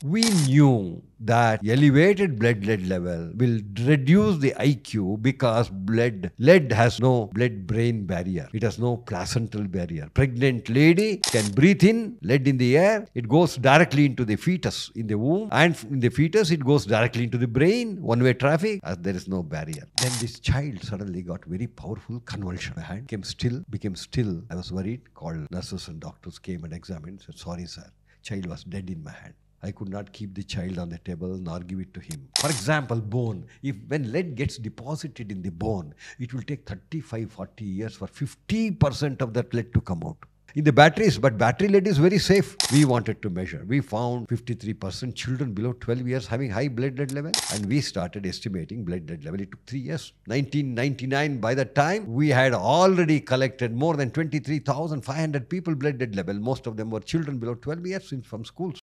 We knew that elevated blood lead level will reduce the IQ because lead has no blood-brain barrier. It has no placental barrier. Pregnant lady can breathe in lead in the air. It goes directly into the fetus in the womb, and in the fetus it goes directly into the brain. One-way traffic, as there is no barrier. Then this child suddenly got very powerful convulsion. My hand became still. I was worried. Called nurses and doctors came and examined. Said, "Sorry, sir. Child was dead in my hand. I could not keep the child on the table nor give it to him." For example, bone. When lead gets deposited in the bone, it will take 35-40 years for 50% of that lead to come out. In the batteries, but battery lead is very safe. We wanted to measure. We found 53% children below 12 years having high blood lead level, and we started estimating blood lead level. It took 3 years. 1999, by the time, we had already collected more than 23,500 people blood lead level. Most of them were children below 12 years from schools.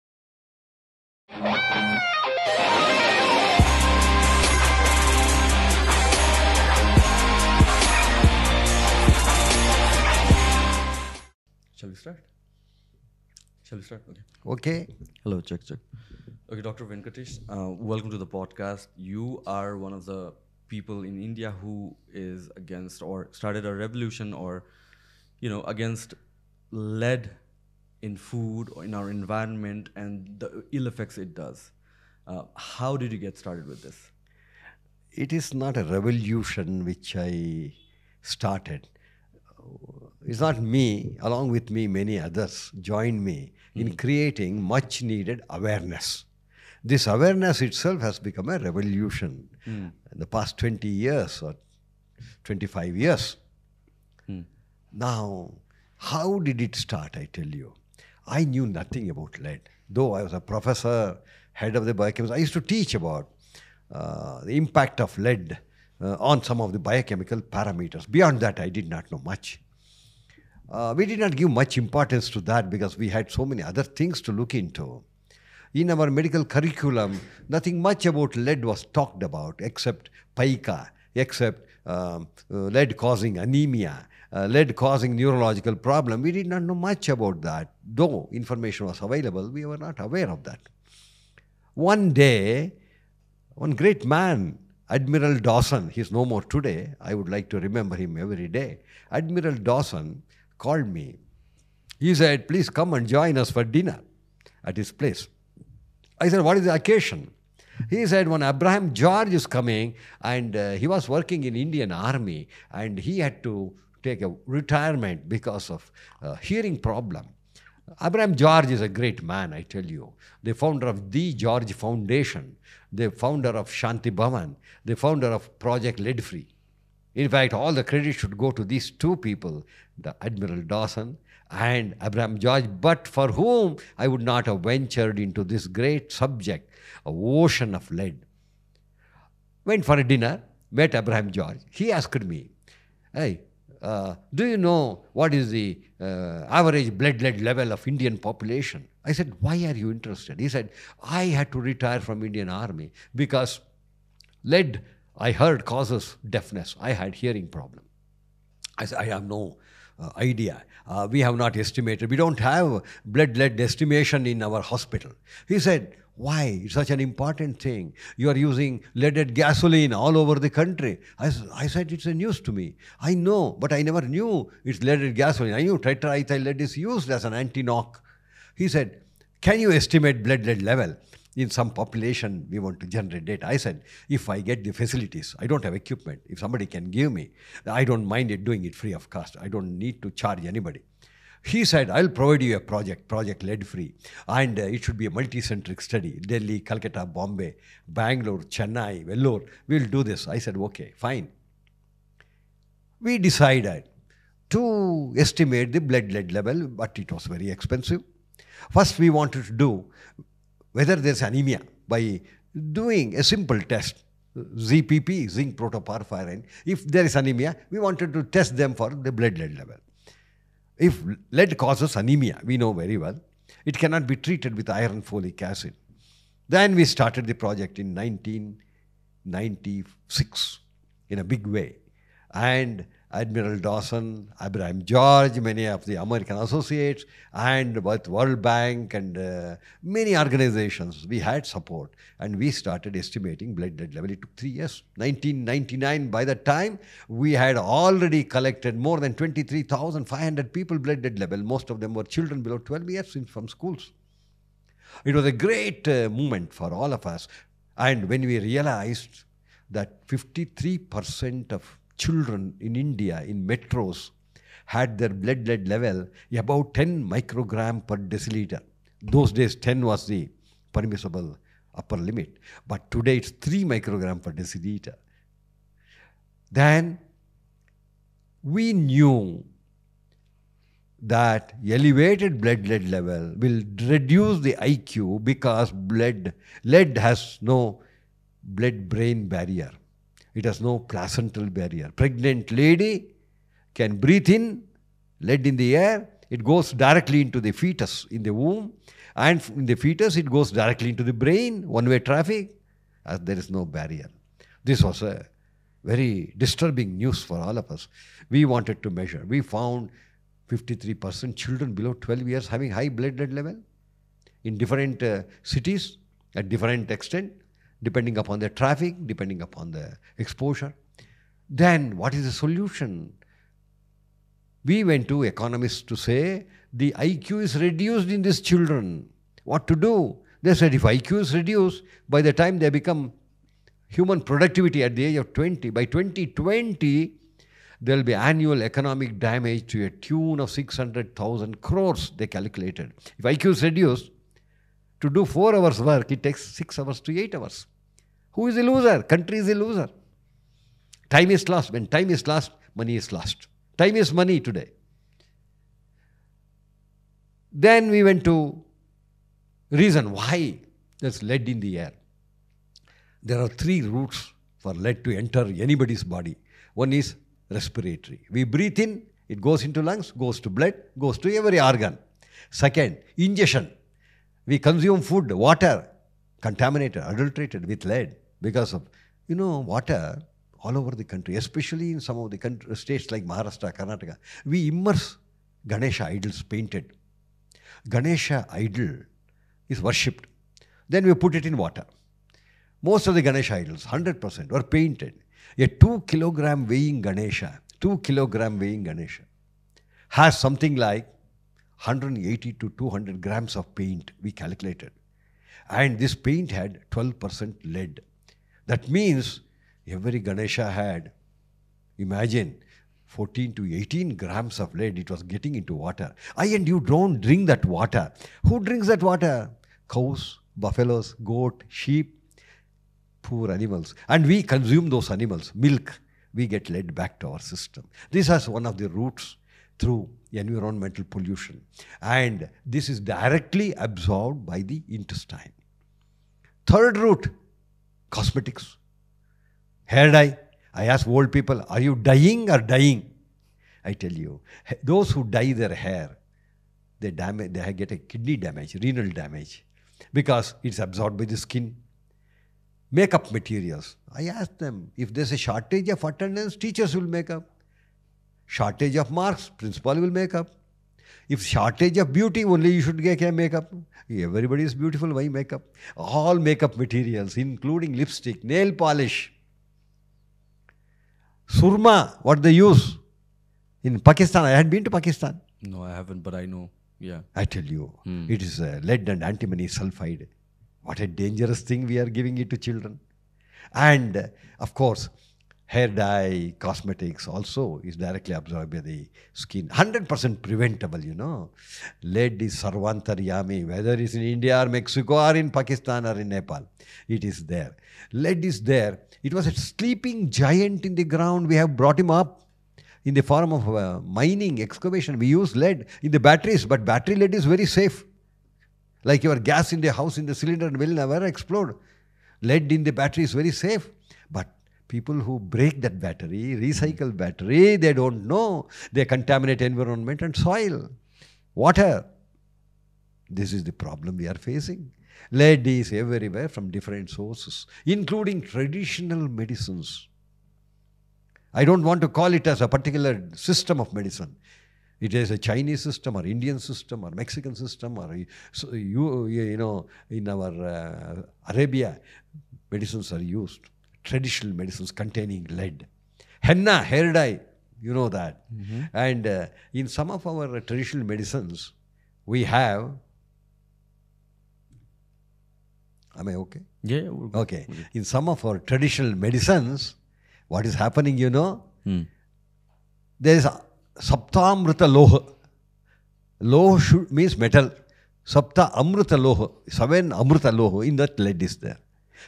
Shall we start? Okay. Okay. Hello, check. Okay, Dr. Venkatesh, welcome to the podcast. You are one of the people in India who is against or started a revolution or, against lead in food or in our environment and the ill effects it does. How did you get started with this? It is not a revolution which I started. It's not me, along with me, many others joined me in creating much needed awareness. This awareness itself has become a revolution in the past 20 years or 25 years. Now, how did it start, I tell you? I knew nothing about lead. Though I was a professor, head of the biochemistry, I used to teach about the impact of lead on some of the biochemical parameters. Beyond that, I did not know much. We did not give much importance to that because we had so many other things to look into. In our medical curriculum, nothing much about lead was talked about except pica, except lead causing anemia, lead causing neurological problem. We did not know much about that. Though information was available, we were not aware of that. One day, one great man, Admiral Dawson, he's no more today. I would like to remember him every day. Admiral Dawson called me. He said, "Please come and join us for dinner at his place." I said, "What is the occasion?" He said, "When Abraham George is coming, and he was working in Indian Army, and he had to take a retirement because of hearing problem. Abraham George is a great man, I tell you. The founder of the George Foundation, the founder of Shanti Bhavan, the founder of Project Lead Free. In fact, all the credit should go to these two people, the Admiral Dawson and Abraham George, but for whom I would not have ventured into this great subject, a ocean of lead." Went for a dinner, met Abraham George. He asked me, "Hey, do you know what is the average blood lead level of Indian population?" I said, "Why are you interested?" He said, "I had to retire from Indian Army because lead, I heard, causes deafness. I had hearing problem." I said, "I have no idea. We have not estimated. We don't have blood lead estimation in our hospital." He said, "Why? It's such an important thing. You are using leaded gasoline all over the country." I said, "It's a news to me. I know, but I never knew it's leaded gasoline. I knew tetraethyl lead is used as an anti-knock." He said, "Can you estimate blood lead level in some population we want to generate data?" I said, "If I get the facilities, I don't have equipment. If somebody can give me, I don't mind doing it free of cost. I don't need to charge anybody." He said, "I'll provide you a project lead free, and it should be a multi-centric study. Delhi, Calcutta, Bombay, Bangalore, Chennai, Vellore. We'll do this." I said, "Okay, fine." We decided to estimate the blood lead level, but it was very expensive. First, we wanted to do whether there's anemia by doing a simple test, ZPP, zinc protoporphyrin. If there is anemia, we wanted to test them for the blood lead level. If lead causes anemia, we know very well, it cannot be treated with iron folic acid. Then we started the project in 1996 in a big way. And Admiral Dawson, Abraham George, many of the American associates, and with World Bank and many organizations, we had support. And we started estimating blood lead level. It took 3 years. 1999, by the time, we had already collected more than 23,500 people blood lead level. Most of them were children below 12 years from schools. It was a great movement for all of us. And when we realized that 53% of children in India, in metros, had their blood lead level about 10 microgram per deciliter. Those days, 10 was the permissible upper limit. But today, it's 3 microgram per deciliter. Then, we knew that elevated blood lead level will reduce the IQ because lead has no blood-brain barrier. It has no placental barrier. Pregnant lady can breathe in lead in the air. It goes directly into the fetus in the womb. And in the fetus, it goes directly into the brain, one-way traffic, as there is no barrier. This was a very disturbing news for all of us. We wanted to measure. We found 53% children below 12 years having high blood lead level in different cities at different extent, depending upon the traffic, depending upon the exposure. Then what is the solution? We went to economists to say the IQ is reduced in these children. What to do? They said if IQ is reduced, by the time they become human productivity at the age of 20, by 2020, there will be annual economic damage to a tune of 600,000 crores, they calculated. If IQ is reduced, to do 4 hours work, it takes 6 hours to 8 hours. Who is the loser? Country is the loser. Time is lost. When time is lost, money is lost. Time is money today. Then we went to reason why there's lead in the air. There are 3 routes for lead to enter anybody's body. One is respiratory. We breathe in, it goes into lungs, goes to blood, goes to every organ. Second, ingestion. We consume food, water, contaminated, adulterated with lead because of, water all over the country, especially in some of the states like Maharashtra, Karnataka. We immerse Ganesha idols painted. Ganesha idol is worshipped. Then we put it in water. Most of the Ganesha idols, 100%, were painted. A 2 kilogram weighing Ganesha, has something like 180 to 200 grams of paint, we calculated. And this paint had 12% lead. That means every Ganesha had, imagine, 14 to 18 grams of lead. It was getting into water. I and you don't drink that water. Who drinks that water? Cows, buffaloes, goat, sheep, poor animals. And we consume those animals, milk. We get lead back to our system. This is one of the routes through environmental pollution. And this is directly absorbed by the intestine. Third route, cosmetics. Hair dye. I ask old people, are you dying or dying? I tell you, those who dye their hair, they get a kidney damage, renal damage, because it's absorbed by the skin. Makeup materials. I ask them, if there's a shortage of attendance, teachers will make up. Shortage of marks, principal will make up. If shortage of beauty, only you should get makeup. Everybody is beautiful, why makeup? All makeup materials, including lipstick, nail polish. Surma, what they use. In Pakistan, I had been to Pakistan. No, I haven't, but I know. Yeah. I tell you, it is lead and antimony sulfide. What a dangerous thing we are giving it to children. And of course, hair dye, cosmetics also is directly absorbed by the skin. 100% preventable, Lead is sarvantaryami, whether it's in India or Mexico or in Pakistan or in Nepal. It is there. Lead is there. It was a sleeping giant in the ground. We have brought him up in the form of mining, excavation. We use lead in the batteries, but battery lead is very safe. Like your gas in the house, in the cylinder will never explode. Lead in the battery is very safe. But people who break that battery, recycle battery, they don't know. They contaminate environment and soil, water. This is the problem we are facing. Lead is everywhere from different sources, including traditional medicines. I don't want to call it as a particular system of medicine. It is a Chinese system or Indian system or Mexican system or so you know, in our Arabia, medicines are used, traditional medicines containing lead. Henna, hair dye, you know that. And in some of our traditional medicines, we have. Am I okay? Yeah. Okay. In some of our traditional medicines, what is happening, you know? There is Saptamrita Loha. Loha means metal. Sapta Amrita Loha. 7 Amrita Loha. In that lead is there.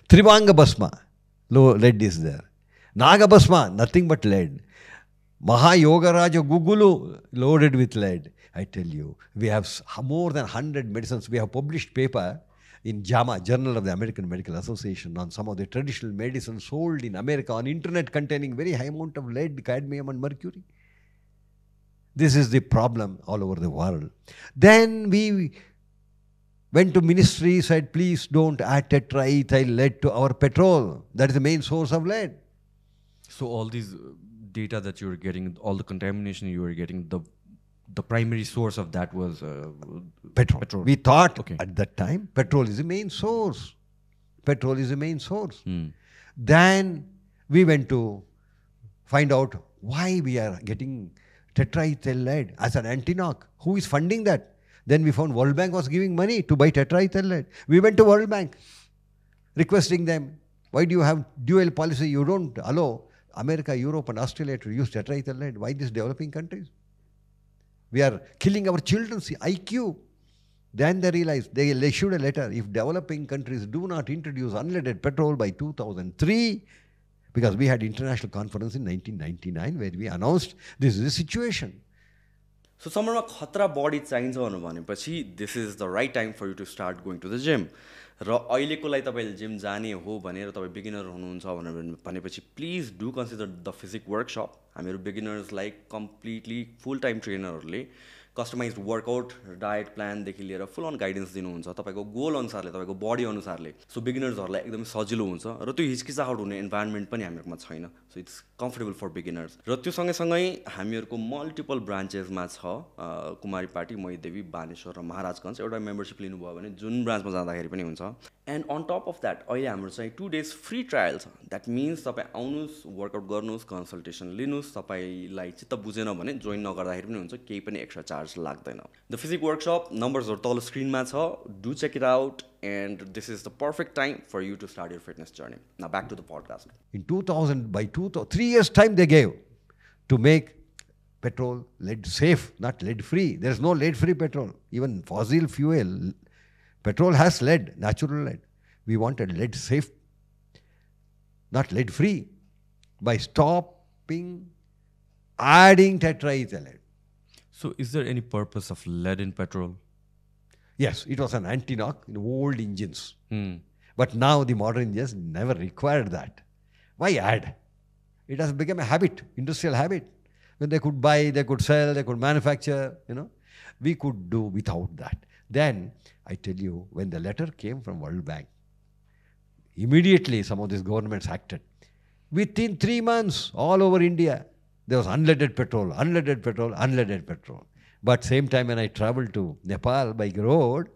Trivanga Basma. Lead is there. Naga Basma. Nothing but lead. Mahayoga Raja Gugulu. Loaded with lead. I tell you. We have more than 100 medicines. We have published paper in JAMA, Journal of the American Medical Association, on some of the traditional medicines sold in America on internet containing very high amount of lead, cadmium and mercury. This is the problem all over the world. Then we went to ministry, said, please don't add tetraethyl lead to our petrol. That is the main source of lead. So all these data that you were getting, all the contamination you were getting, the primary source of that was petrol. We thought at that time petrol is the main source. Petrol is the main source. Then we went to find out why we are getting tetraethyl lead as an anti-knock. Who is funding that? Then we found World Bank was giving money to buy tetraethyl lead. We went to World Bank requesting them, why do you have dual policy? You don't allow America, Europe and Australia to use tetraethyl lead. Why these developing countries? We are killing our children's IQ. Then they realized, they issued a letter, if developing countries do not introduce unleaded petrol by 2003, because we had international conference in 1999 where we announced this is the situation. So समरमा खतरा बडी चाहिन्छ भनेपछि this is the right time for you to start going to the gym. र अहिलेको लागि तपाईले gym जाने हो भनेर तपाई बिगिनर हुनुहुन्छ भनेपछि please do consider the physique workshop. हामीहरु बिगिनर्सलाई कम्प्लिटली फुल टाइम ट्रेनरहरुले कस्टमाइज्ड वर्कआउट डायट प्लान देखि लिएर फुल अन गाइडेन्स दिनुहुन्छ तपाईको गोल अनुसारले तपाईको बडी अनुसारले. सो बिगिनर्सहरुलाई एकदमै सजिलो हुन्छ र त्यो हिचकिचाहट हुने एन्भाइरोन्मेन्ट पनि हामीहरुमा छैन. So it's comfortable for beginners. र त्यो सँगै हामीहरुको मल्टिपल ब्रान्चेसमा छ कुमारी पार्टी, मैदेवी, बानेश्वर र महाराजगञ्ज. एउटा मेम्बरशिप लिनुभयो भने जुन ब्रान्चमा जाँदाखेरि पनि हुन्छ. And on top of that अहिले हाम्रो चाहिँ 2 days फ्री ट्रायल छ. द्याट मिन्स तपाईँ आउनुहोस्, वर्कआउट गर्नुहोस्, कन्सल्टेसन लिनुहोस्. तपाईँलाई चित्त बुझेन भने जोइन नगर्दाखेरि पनि हुन्छ, केही पनि एक्स्ट्रा चार्ज लाग्दैन. द फिजिक वर्कसप नम्बर्सहरू तल स्क्रिनमा छ. Do check it out and this is the perfect time for you to start your fitness journey. Now back to the podcast. In 2000, by 3 years time they gave to make petrol lead safe, not lead free. There is no lead free petrol. Even fossil fuel petrol has lead, natural lead. We wanted lead safe, not lead free, by stopping adding tetraethyl lead. So is there any purpose of lead in petrol? Yes, it was an anti-knock in old engines. But now the modern engines never required that. Why add? It has become a habit, industrial habit. When they could buy, they could sell, they could manufacture, we could do without that. Then, I tell you, when the letter came from World Bank, immediately some of these governments acted. Within 3 months, all over India, there was unleaded petrol, unleaded petrol, unleaded petrol. But same time when I traveled to Nepal by road,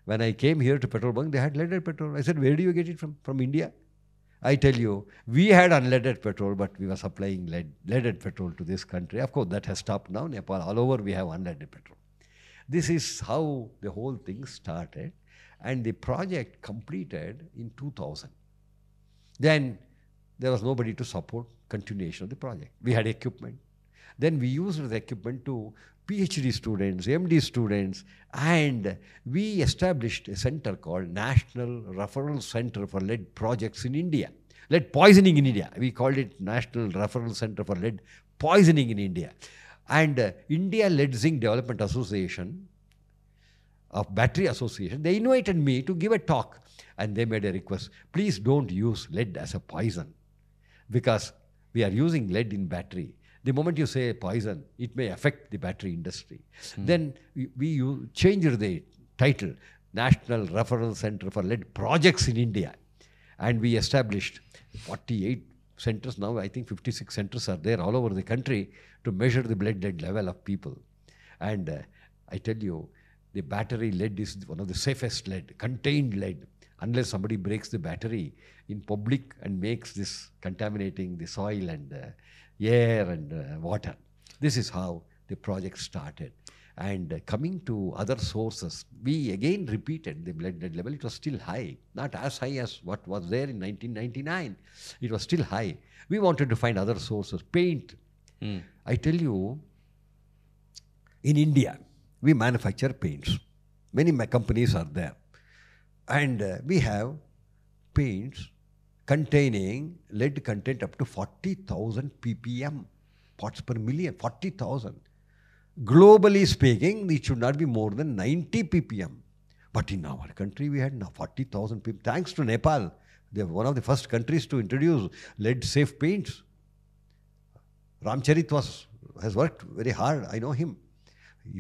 when I came here to petrol bunk, they had leaded petrol. I said, where do you get it from? From India? I tell you, we had unleaded petrol, but we were supplying leaded petrol to this country. Of course, that has stopped now. Nepal, all over, we have unleaded petrol. This is how the whole thing started. And the project completed in 2000. Then there was nobody to support continuation of the project. We had equipment. Then we used the equipment to PhD students, MD students, and we established a center called National Referral Center for Lead Projects in India. Lead poisoning in India. We called it National Referral Center for Lead Poisoning in India. And India Lead Zinc Development Association, of Battery Association, they invited me to give a talk. And they made a request, please don't use lead as a poison, because we are using lead in battery. The moment you say poison, it may affect the battery industry. Then we changed the title, National Referral Center for Lead Projects in India. And we established 48 centers now. I think 56 centers are there all over the country to measure the blood lead level of people. And I tell you, the battery lead is one of the safest lead, contained lead. Unless somebody breaks the battery in public and makes this contaminating the soil and air and water. This is how the project started. And coming to other sources, we again repeated the blood lead level. It was still high, not as high as what was there in 1999. It was still high. We wanted to find other sources. Paint. I tell you, in India, we manufacture paints. Many companies are there. And we have paints containing lead content up to 40,000 ppm, parts per million, 40,000. Globally speaking, it should not be more than 90 ppm. But in our country, we had now 40,000 ppm. Thanks to Nepal, they are one of the first countries to introduce lead-safe paints. Ramcharit has worked very hard. I know him.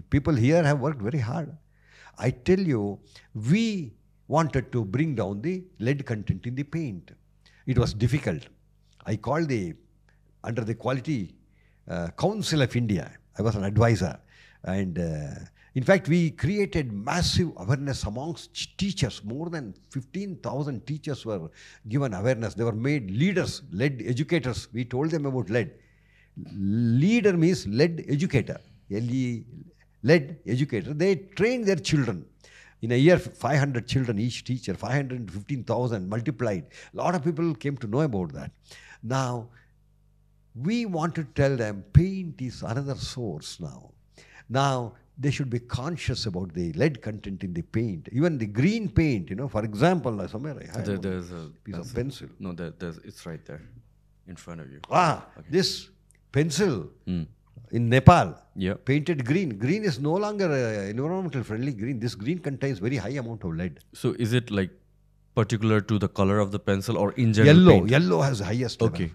People here have worked very hard. I tell you, we wanted to bring down the lead content in the paint. It was difficult. I called under the Quality Council of India. I was an advisor. And in fact, we created massive awareness amongst teachers. More than 15,000 teachers were given awareness. They were made leaders, lead educators. We told them about lead. Leader means lead educator. Lead educator. They trained their children. In a year, 500 children, each teacher, 515,000 multiplied. A lot of people came to know about that. Now, we want to tell them paint is another source now. Now, they should be conscious about the lead content in the paint. Even the green paint, for example, somewhere I have there's a piece of pencil. No, it's right there in front of you. Okay. This pencil in Nepal, painted green. Green is no longer environmental friendly green. This green contains very high amount of lead. So is it like particular to the color of the pencil or in general? Yellow. Paint? Yellow has the highest level. Okay.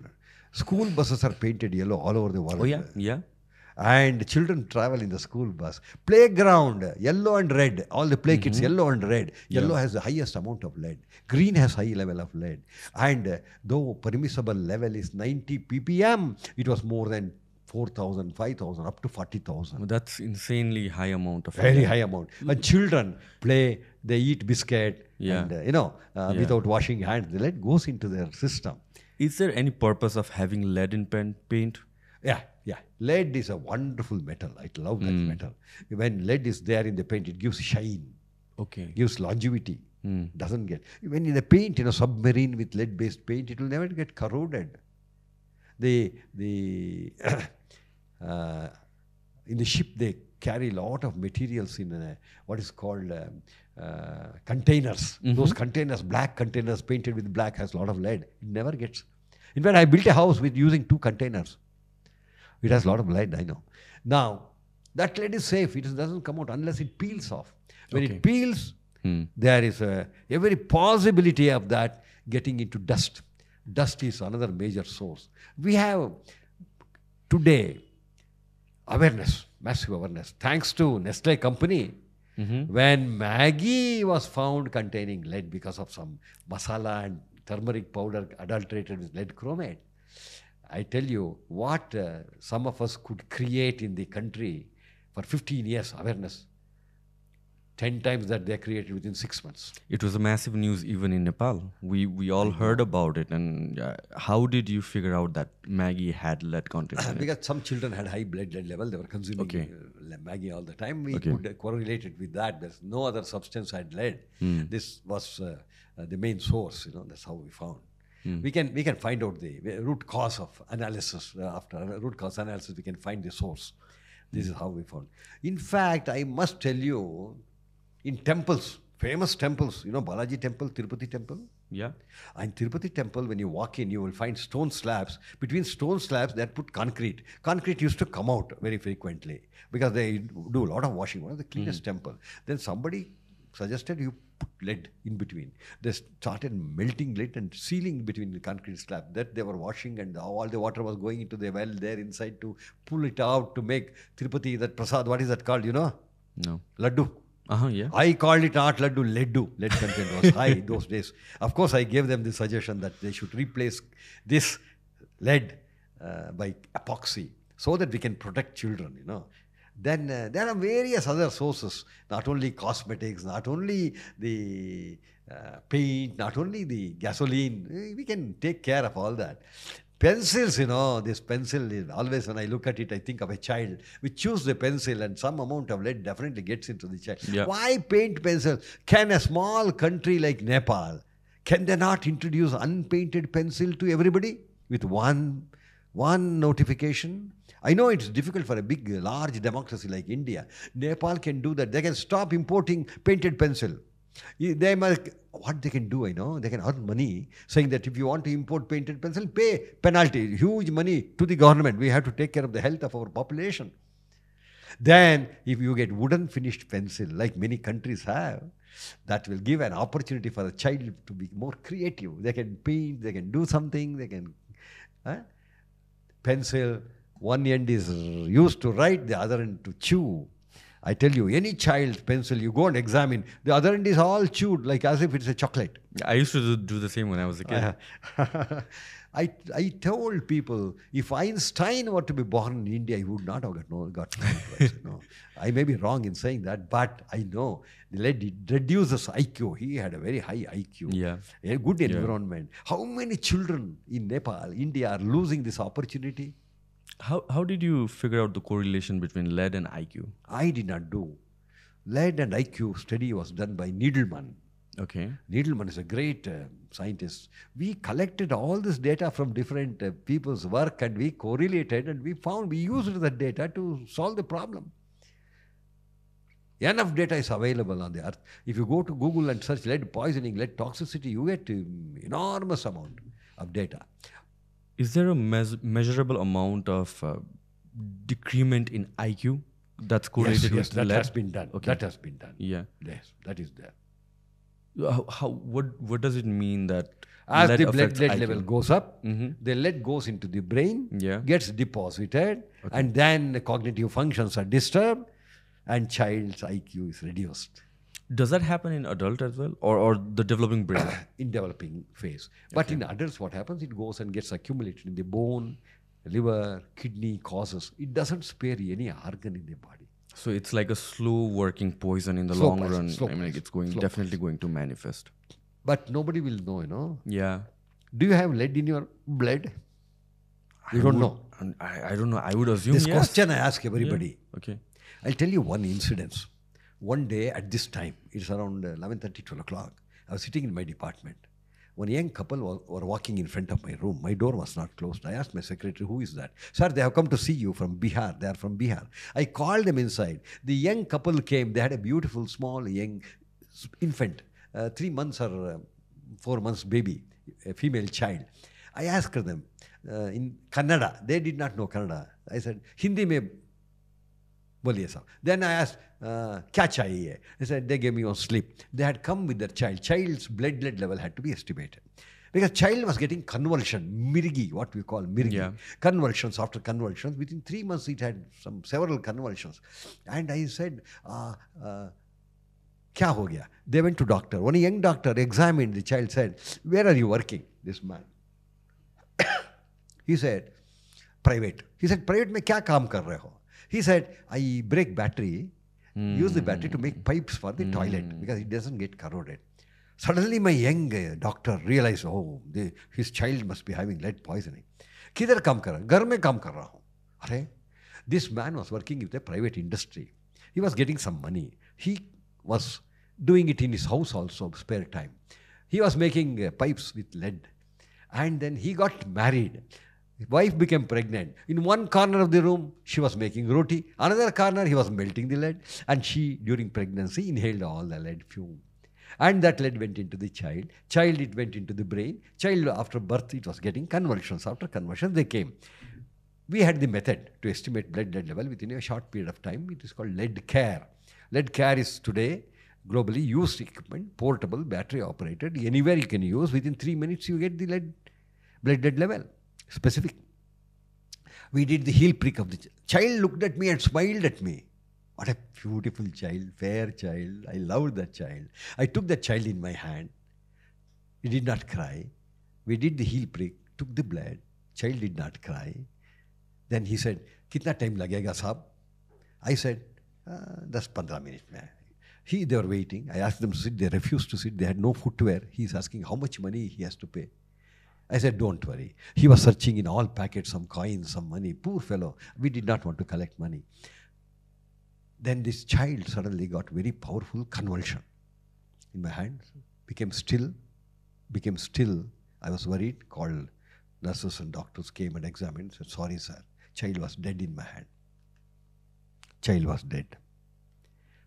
School buses are painted yellow all over the world. Oh yeah, yeah. And children travel in the school bus. Playground, yellow and red. All the play kits, yellow and red. Yellow has the highest amount of lead. Green has high level of lead. And though permissible level is 90 ppm, it was more than 4,000, 5,000, up to 40,000. Well, that's insanely high amount of very high amount. And children play, they eat biscuit, and without washing hands, the lead goes into their system. Is there any purpose of having lead in paint? Yeah. Lead is a wonderful metal. I love that metal. When lead is there in the paint, it gives shine. Okay. Gives longevity. Doesn't get. When in the paint, submarine with lead-based paint, it will never get corroded. In the ship, they carry a lot of materials in what is called containers. Those containers, black containers painted with black, has a lot of lead. It never gets. In fact, I built a house with using 2 containers. It has a lot of lead, I know. Now, that lead is safe. It doesn't come out unless it peels off. When it peels, there is every possibility of that getting into dust. Dust is another major source. We have today awareness, massive awareness. Thanks to Nestle company, when Maggi was found containing lead because of some masala and turmeric powder adulterated with lead chromate, I tell you what some of us could create in the country for 15 years, awareness. 10 times that they created within 6 months. It was a massive news even in Nepal. We all heard about it. And how did you figure out that Maggi had lead content in it? Because some children had high blood lead level. They were consuming Maggi all the time. We could correlate it with that. There's no other substance had lead. This was the main source. That's how we found. We can find out the root cause of analysis. After root cause analysis, we can find the source. This is how we found. In fact, I must tell you, in temples, famous temples, Balaji temple, Tirupati temple. Yeah. And Tirupati temple, when you walk in, you will find stone slabs. Between stone slabs, they put concrete. Concrete used to come out very frequently because they do a lot of washing. One of the cleanest temple. Then somebody suggested you put lead in between. They started melting lead and sealing between the concrete slab. That they were washing and all the water was going into the well there inside to pull it out to make Tirupati, that prasad, what is that called, No. Laddu. Yeah. I called it not laddu, leddu. Lead content was high those days. Of course, I gave them the suggestion that they should replace this lead by epoxy so that we can protect children, Then there are various other sources, not only cosmetics, not only the paint, not only the gasoline. We can take care of all that. Pencils, this pencil is always, when I look at it, I think of a child. We choose the pencil and some amount of lead definitely gets into the child. Yeah. Why paint pencil? Can a small country like Nepal, can they not introduce unpainted pencil to everybody with one notification? I know it's difficult for a big, large democracy like India. Nepal can do that. They can stop importing painted pencil. They must, what they can do, they can earn money saying that if you want to import painted pencil, pay penalty, huge money to the government. We have to take care of the health of our population. Then, if you get wooden finished pencil, like many countries have, that will give an opportunity for the child to be more creative. They can paint, they can do something, they can... Pencil, one end is used to write, the other end to chew. I tell you, any child's pencil, you go and examine, the other end is all chewed, like as if it's a chocolate. I used to do the same when I was a kid. I told people, if Einstein were to be born in India, he would not have got Nobel Prize. I may be wrong in saying that, but I know the lead reduces IQ. He had a very high IQ. Yeah. A good environment. How many children in Nepal, India are losing this opportunity? How did you figure out the correlation between lead and IQ? I did not do. Lead and IQ study was done by Needleman. Okay. Needleman is a great scientist. We collected all this data from different people's work and we correlated and we used that data to solve the problem. Enough data is available on the earth. If you go to Google and search lead poisoning, lead toxicity, you get enormous amount of data. Is there a measurable amount of decrement in IQ that's correlated with that lead? has been done. Okay. That has been done. Yeah. Yes, that is there. What does it mean that As lead the affects lead IQ? level goes up, Mhm. the lead goes into the brain, Yeah. gets deposited, and then the cognitive functions are disturbed, and child's IQ is reduced Does that happen in adult as well, or the developing brain? in developing phase. But in adults, what happens? It goes and gets accumulated in the bone, liver, kidney, causes. It doesn't spare any organ in the body. So it's like a slow working poison in the Slow long poison, run. slow I mean, like poison, it's slow definitely going to manifest. But nobody will know, Yeah. Do you have lead in your blood? You don't know. I don't know. I would assume This yes. question I ask everybody. Yeah. Okay. I'll tell you one incident. One day at this time, it's around 11:30, 12 o'clock. I was sitting in my department. One young couple were walking in front of my room. My door was not closed. I asked my secretary, who is that? Sir, they have come to see you from Bihar. They are from Bihar. I called them inside. The young couple came. They had a beautiful, small, young infant, 3 months or 4 months baby, a female child. I asked them in Kannada. They did not know Kannada. I said, Hindi mein boliye sir. Then I asked, kya chahiye? They said, they gave me one slip. They had come with their child. Child's blood level had to be estimated. Because child was getting convulsion, mirgi, what we call mirgi. Yeah. Convulsions after convulsions. Within 3 months, it had several convulsions. And I said, kya ho gaya? They went to doctor. One young doctor examined the child, said, where are you working? This man. He said, private. He said, private mein kya kaam kar rahe ho? He said, I break battery, use the battery to make pipes for the toilet because it doesn't get corroded. Suddenly my young doctor realized, his child must be having lead poisoning. Kidhar kaam kar raha? Ghar mein kaam kar raha hu. Arey, this man was working with a private industry. He was getting some money. He was doing it in his house also, spare time. He was making pipes with lead. And then he got married. His wife became pregnant. In one corner of the room, she was making roti. Another corner, he was melting the lead. And she, during pregnancy, inhaled all the lead fume. And that lead went into the child. Child, it went into the brain. Child, after birth, it was getting convulsions. After convulsions, they came. We had the method to estimate blood lead level within a short period of time. It is called lead care. Lead care is today globally used equipment, portable, battery operated. Anywhere you can use. Within 3 minutes, you get the blood lead level. Specific. We did the heel prick of the child. Looked at me and smiled at me. What a beautiful child, fair child. I loved that child. I took that child in my hand. He did not cry. We did the heel prick, took the blood, Child did not cry. Then he said, "Kitna time lagega, sahab?" I said, 10-15 minutes. They were waiting. I asked them to sit. They refused to sit. They had no footwear. He's asking how much money he has to pay. I said, "Don't worry." He was searching in all packets, some coins, some money. Poor fellow. We did not want to collect money. Then this child suddenly got very powerful convulsion in my hand. Became still. I was worried. Called nurses and doctors, came and examined. Said, "Sorry, sir. Child was dead in my hand." Child was dead.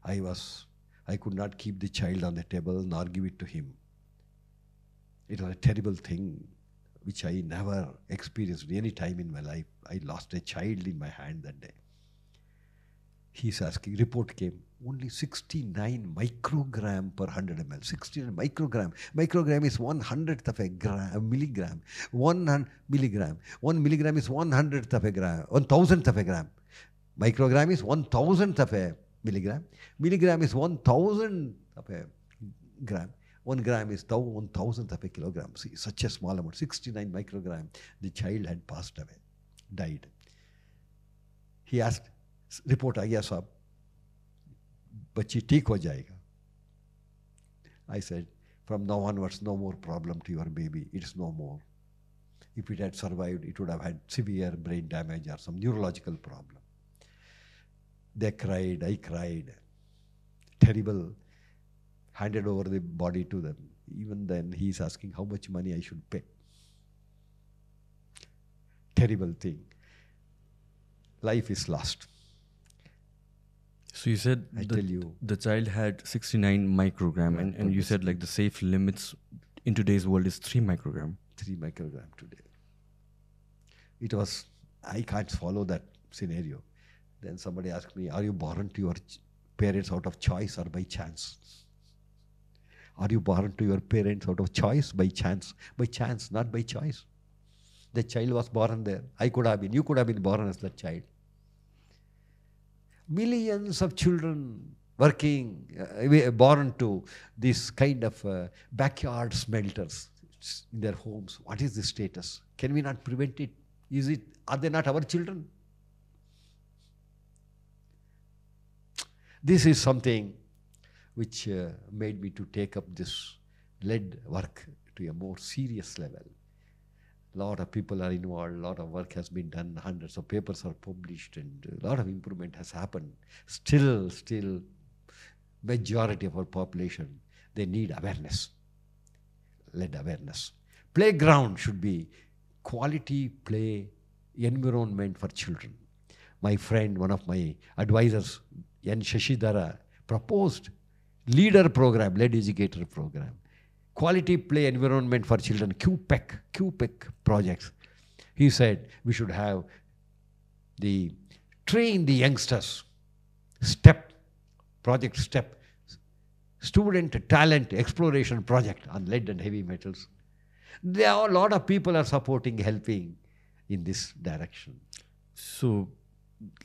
I could not keep the child on the table nor give it to him. It was a terrible thing which I never experienced any time in my life. I lost a child in my hand that day. He's asking, report came, only 69 microgram per 100 ml. 69 microgram. Microgram is 1/100th of a milligram. 1 milligram. 1 milligram is 1/100th of a gram. 1,000th of a gram. Microgram is 1,000th of a milligram. Milligram is 1,000th of a gram. 1 gram is 1,000th of a kilogram. See, such a small amount. 69 microgram. The child had passed away, died. He asked, report आ गया साहब, बच्ची ठीक हो जाएगा. I said, from now onwards, no more problem to your baby. It's no more. If it had survived, it would have had severe brain damage or some neurological problem. They cried, I cried. Terrible. Handed over the body to them. Even then, he's asking how much money I should pay. Terrible thing. Life is lost. So you said the child had 69 microgram, and you said like the safe limits in today's world is 3 microgram. 3 microgram today. It was, I can't follow that scenario. Then somebody asked me, are you born to your parents out of choice or by chance? Are you born to your parents out of choice, by chance? By chance, not by choice. The child was born there. I could have been, you could have been born as that child. Millions of children working, born to this kind of backyard smelters in their homes. What is the status? Can we not prevent it? Are they not our children? This is something which made me to take up this lead work to a more serious level. A lot of people are involved, a lot of work has been done, hundreds of papers are published, and a lot of improvement has happened. Still, majority of our population, they need awareness, lead awareness. Playground should be quality play environment for children. My friend, one of my advisors, N. Shashidhara, proposed leader program, lead educator program. Quality play environment for children, QPEC projects. He said we should have train the youngsters, project STEP, student talent exploration project on lead and heavy metals. There are a lot of people are supporting, helping in this direction. So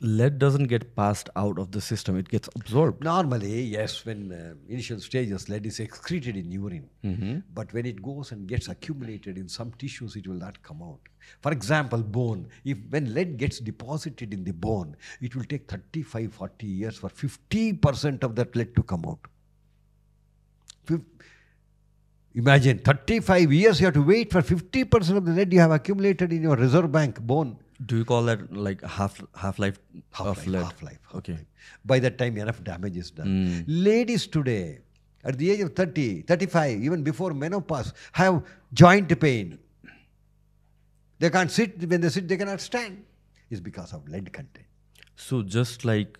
lead doesn't get passed out of the system, it gets absorbed. Normally, yes, when initial stages, lead is excreted in urine. Mm-hmm. But when it goes and gets accumulated in some tissues, it will not come out. For example, bone. When lead gets deposited in the bone, it will take 35-40 years for 50% of that lead to come out. Imagine, 35 years you have to wait for 50% of the lead you have accumulated in your reserve bank bone. Do you call that like half-life of lead? Half-life. Okay. By that time, enough damage is done. Ladies today, at the age of 30, 35, even before menopause, have joint pain. They can't sit. When they sit, they cannot stand. It's because of lead content. So just like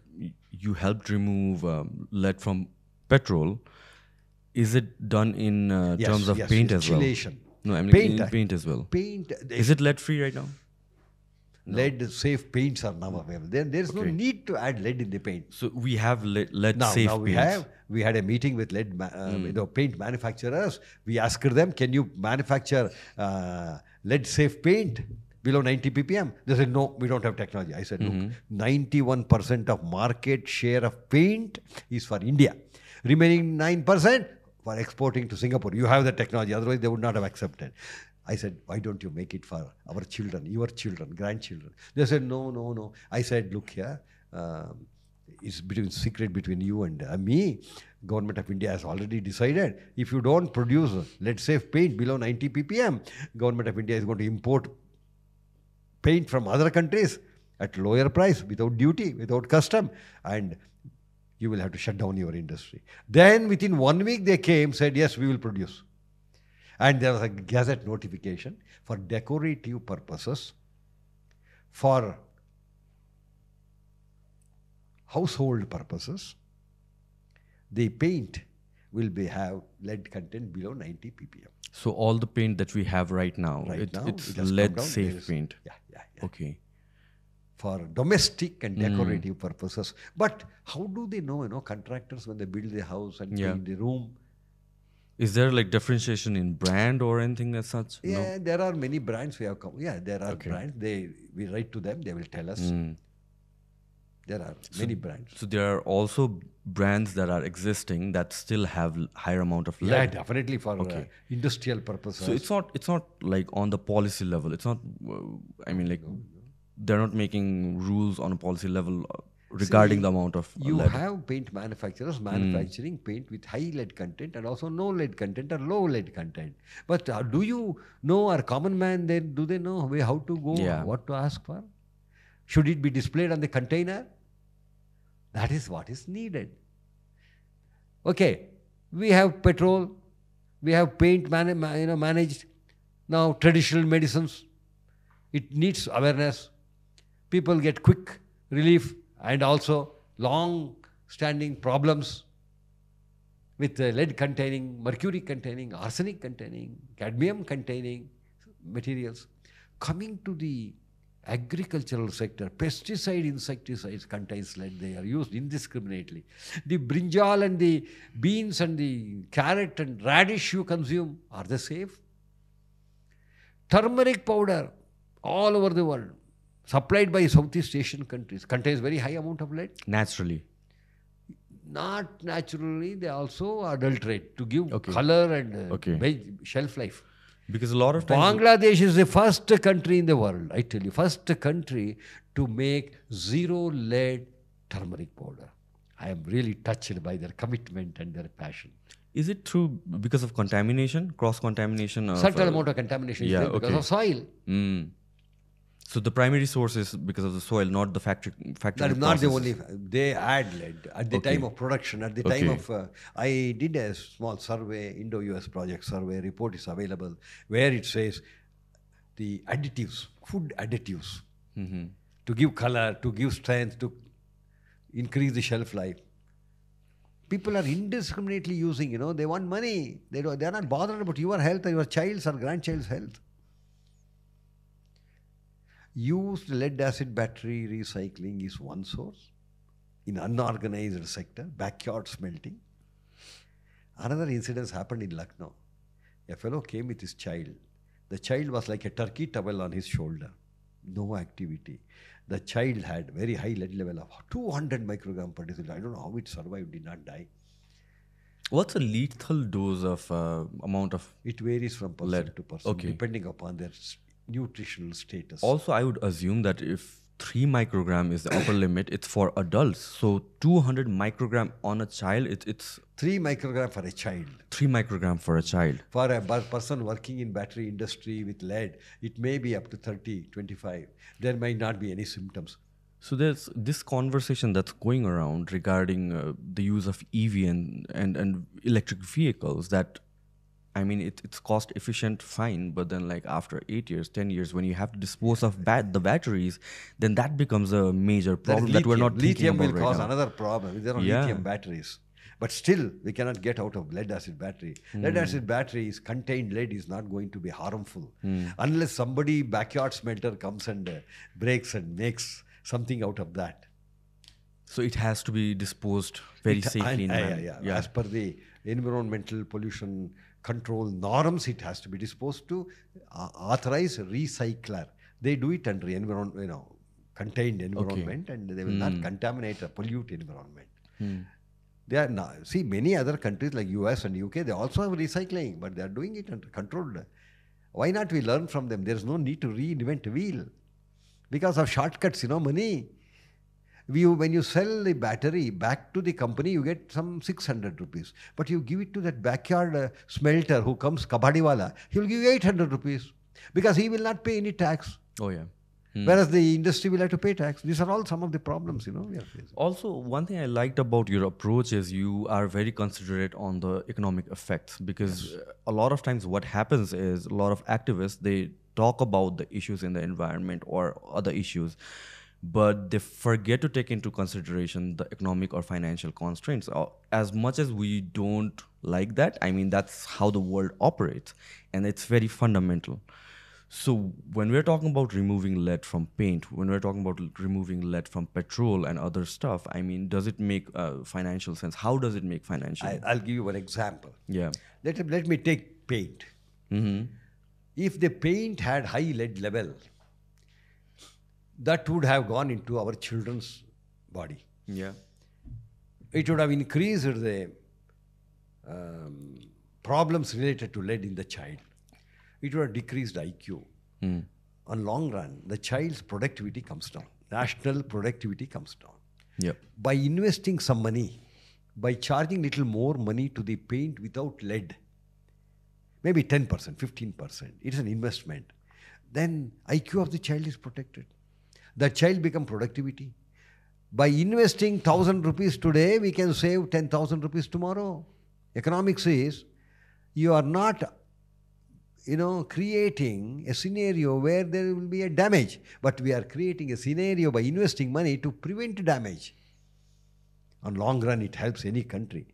you helped remove lead from petrol, is it done in terms of paint as well? No, I mean in paint as well. Paint. Is it lead-free right now? No. Lead-safe paints are now available. There is no need to add lead in the paint. So we have lead-safe paints. We had a meeting with lead paint manufacturers. We asked them, can you manufacture lead-safe paint below 90 ppm? They said, no, we don't have technology. I said, look, 91% of market share of paint is for India. Remaining 9% for exporting to Singapore. You have the technology, otherwise they would not have accepted. I said, why don't you make it for our children, your children, grandchildren? They said, no, no, no. I said, look here, it's secret between you and me. Government of India has already decided if you don't produce lead-safe paint below 90 ppm, Government of India is going to import paint from other countries at lower price, without duty, without custom, and you will have to shut down your industry. Then within 1 week they came, said, yes, we will produce. And there was a gazette notification for decorative purposes, for household purposes. The paint will have lead content below 90 ppm. So all the paint that we have right now, it's lead safe paint. Yeah. Okay. For domestic and decorative purposes. But how do they know, contractors, when they build the house and clean the room? Is there like differentiation in brand or anything as such? Yeah, there are many brands we have come. Yeah, there are brands. We write to them, they will tell us. There are many brands. So there are also brands that are existing that still have higher amount of lead. Yeah, definitely for industrial purposes. So it's not like on the policy level. It's not. They're not making rules on a policy level regarding the amount of you lead. have paint manufacturers manufacturing paint with high lead content and also no lead content or low lead content. But do you know, or common man, do they know how to go, what to ask for? Should it be displayed on the container? That is what is needed. Okay, we have petrol, we have paint managed. Now traditional medicines, it needs awareness. People get quick relief and also long-standing problems with lead containing, mercury containing, arsenic containing, cadmium containing materials. Coming to the agricultural sector, pesticide, insecticides contains lead. They are used indiscriminately. The brinjal and the beans and the carrot and radish you consume, are they safe? Turmeric powder all over the world, supplied by Southeast Asian countries, contains very high amount of lead. Naturally. Not naturally, they also adulterate to give color and shelf life. Because a lot of times Bangladesh is the first country in the world, I tell you, first country to make zero lead turmeric powder. I am really touched by their commitment and their passion. Is it true because of contamination, cross-contamination? Certain amount of contamination is there because of soil. So the primary source is because of the soil, not the factory. That is not the only. They add lead at the time of production. At the time of, I did a small survey, Indo-US project survey. Report is available where it says the additives, food additives, to give color, to give strength, to increase the shelf life. People are indiscriminately using. They want money. They are not bothered about your health or your child's or grandchild's health. Used lead acid battery recycling is one source in unorganized sector, backyard smelting. Another incident happened in Lucknow. A fellow came with his child. The child was like a turkey towel on his shoulder. No activity. The child had very high lead level of 200 microgram per deciliter. I don't know how it survived, did not die. What's a lethal dose of amount of It varies from person lead to person, depending upon their nutritional status. Also, I would assume that if 3 microgram is the upper limit, it's for adults. So 200 microgram on a child, it's 3 microgram for a child. 3 microgram for a child. For a person working in battery industry with lead, it may be up to 30, 25. There might not be any symptoms. So there's this conversation that's going around regarding the use of EV and electric vehicles that, I mean, it's cost efficient, fine, but then like after 8 years, 10 years, when you have to dispose of the batteries, then that becomes a major problem that we're not thinking about right now. Lithium will cause another problem. There are lithium batteries. But still, we cannot get out of lead acid battery. Lead acid batteries contained lead is not going to be harmful unless somebody, backyard smelter, comes and breaks and makes something out of that. So it has to be disposed very safely. As per the environmental pollution control norms, it has to be disposed to authorized recycler. They do it under contained environment, and they will not contaminate or pollute environment. They are not, see, many other countries like US and UK, they also have recycling, but they are doing it under controlled. Why not we learn from them? There's no need to reinvent a wheel. Because of shortcuts, money. When you sell the battery back to the company, you get some 600 rupees. But you give it to that backyard smelter who comes, kabadiwala, he'll give you 800 rupees. Because he will not pay any tax. Oh, yeah. Whereas the industry will have to pay tax. These are all some of the problems, we are facing. Also, one thing I liked about your approach is you are very considerate on the economic effects, because a lot of times what happens is a lot of activists, they talk about the issues in the environment or other issues, but they forget to take into consideration the economic or financial constraints. As much as we don't like that, I mean, that's how the world operates, and it's very fundamental. So when we're talking about removing lead from paint, when we're talking about removing lead from petrol and other stuff, I mean, does it make financial sense? How does it make financial sense? I'll give you one example. Yeah. Let me take paint. If the paint had high lead level, that would have gone into our children's body. Yeah. It would have increased the problems related to lead in the child. It would have decreased IQ. On long run, the child's productivity comes down. National productivity comes down. Yep. By investing some money, by charging little more money to the paint without lead, maybe 10%, 15%, it's an investment. Then IQ of the child is protected. The child becomes productivity. By investing 1,000 rupees today, we can save 10,000 rupees tomorrow. Economics is, you are not creating a scenario where there will be a damage, but we are creating a scenario by investing money to prevent damage. On long run, it helps any country.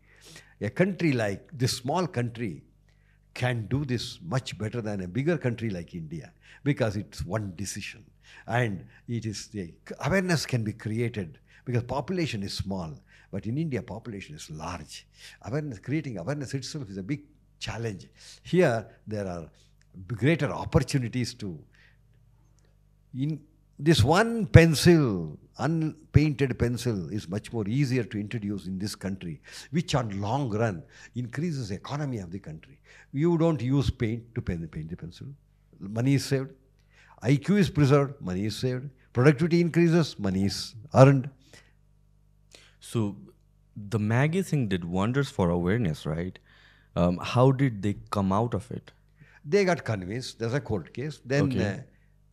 A country like this small country can do this much better than a bigger country like India, because it's one decision. And it is the awareness can be created, because population is small, but in India population is large. Creating awareness itself is a big challenge. Here there are greater opportunities to. In this one pencil, unpainted pencil, is much more easier to introduce in this country, which on long run increases the economy of the country. You don't use paint to paint the pencil. Money is saved. IQ is preserved. Money is saved. Productivity increases. Money is earned. So the Maggie thing did wonders for awareness, right? How did they come out of it? They got convinced. There's a court case. Then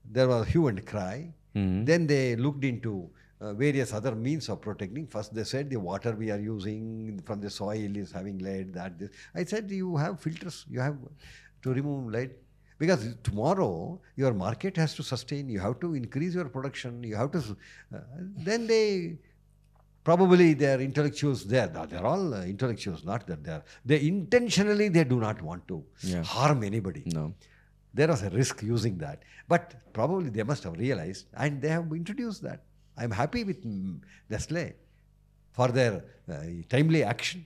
there was hue and cry. Then they looked into various other means of protecting. First they said the water we are using from the soil is having lead, this. I said you have filters. You have to remove lead. Because tomorrow your market has to sustain. You have to increase your production. You have to. Then they. Probably they are intellectuals there. They're all intellectuals, not that they intentionally they do not want to harm anybody. No. There was a risk using that. But probably they must have realized, and they have introduced that. I'm happy with Nestle for their timely action.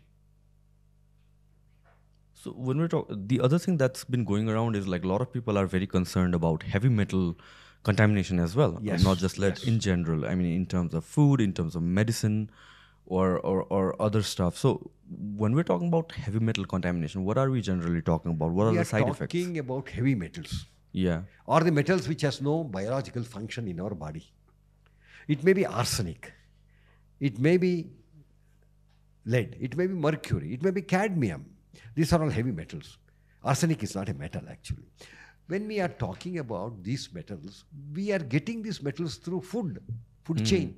So when we talk, the other thing that's been going around is like a lot of people are very concerned about heavy metal contamination as well, not just lead in general. I mean, in terms of food, in terms of medicine, or other stuff. So when we're talking about heavy metal contamination, what are we generally talking about? What are the side effects? We are talking about heavy metals. Yeah. Or the metals which has no biological function in our body. It may be arsenic. It may be lead. It may be mercury. It may be cadmium. These are all heavy metals. Arsenic is not a metal actually. When we are talking about these metals, we are getting these metals through food chain.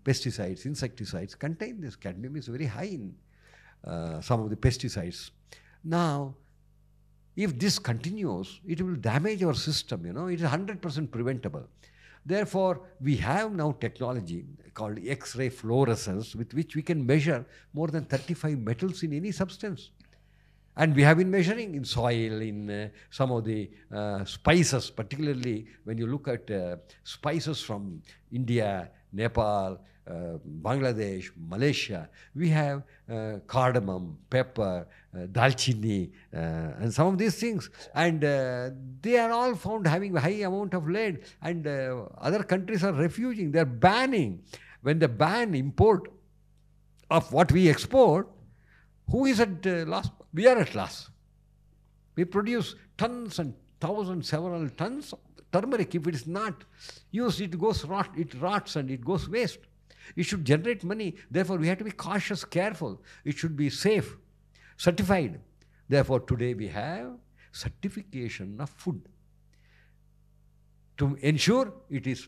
Pesticides, insecticides contain this. Cadmium is very high in some of the pesticides. Now, if this continues, it will damage our system. It is 100% preventable. Therefore, we have now technology called X-ray fluorescence, with which we can measure more than 35 metals in any substance. And we have been measuring in soil, in some of the spices, particularly when you look at spices from India, Nepal, Bangladesh, Malaysia. We have cardamom, pepper, dalchini, and some of these things. And they are all found having a high amount of lead. And other countries are refusing. They are banning. When they ban import of what we export, who is at loss? We are at loss. We produce tons and thousands, several tons of turmeric. If it is not used, it rots and it goes waste. It should generate money. Therefore, we have to be cautious, careful. It should be safe, certified. Therefore, today we have certification of food to ensure it is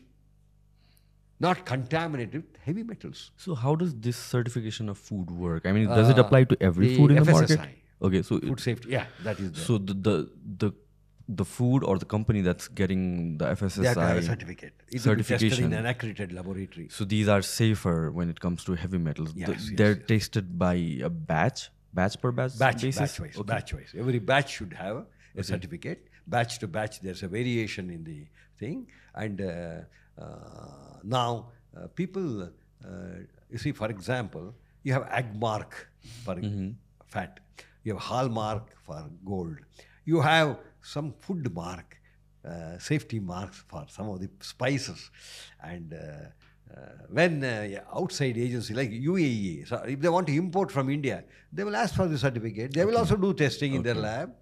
not contaminated with heavy metals. So how does this certification of food work? I mean, does it apply to every food in the market? FSSI, Okay, so food safety. Yeah, that is there. so the food or the company that's getting the FSSI They have to have a certificate. It will be tested in certification. an accredited laboratory. So these are safer when it comes to heavy metals. Yes, They're yes. tested by a batch per batch basis. Batch-wise. Okay. Batch-wise. Every batch should have a certificate. Batch to batch, there's a variation in the thing. And now people, you see, for example, you have Agmark for fat. You have Hallmark for gold. You have some food mark, safety marks for some of the spices. And when outside agency like UAE, so if they want to import from India, they will ask for the certificate. They will also do testing in their lab.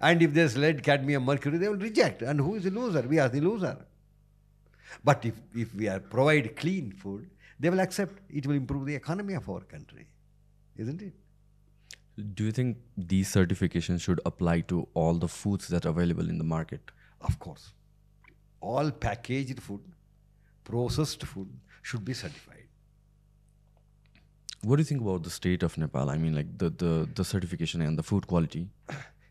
And if there's lead, cadmium, mercury, they will reject. And who is the loser? We are the loser. But if we provide clean food, they will accept. It will improve the economy of our country. Isn't it? Do you think these certifications should apply to all the foods that are available in the market? Of course. All packaged food, processed food should be certified. What do you think about the state of Nepal? I mean, like the certification and the food quality.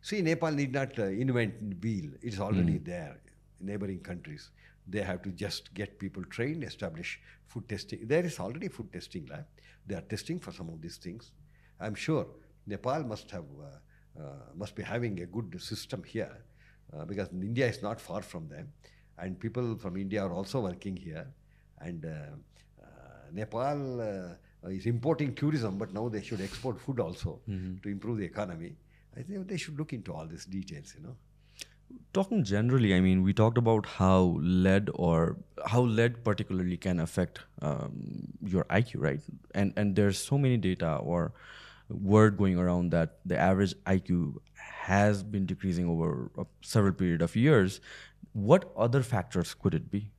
See, Nepal need not invent wheel. It's already there in neighboring countries. They have to just get people trained, establish food testing. There is already food testing lab. They are testing for some of these things. I'm sure Nepal must be having a good system here because India is not far from them, and people from India are also working here. And Nepal is importing tourism, but now they should export food also to improve the economy. I think they should look into all these details, Talking generally, I mean, we talked about how lead particularly can affect your IQ, right? And there's so many data or word going around that the average IQ has been decreasing over a several period of years. What other factors could it be?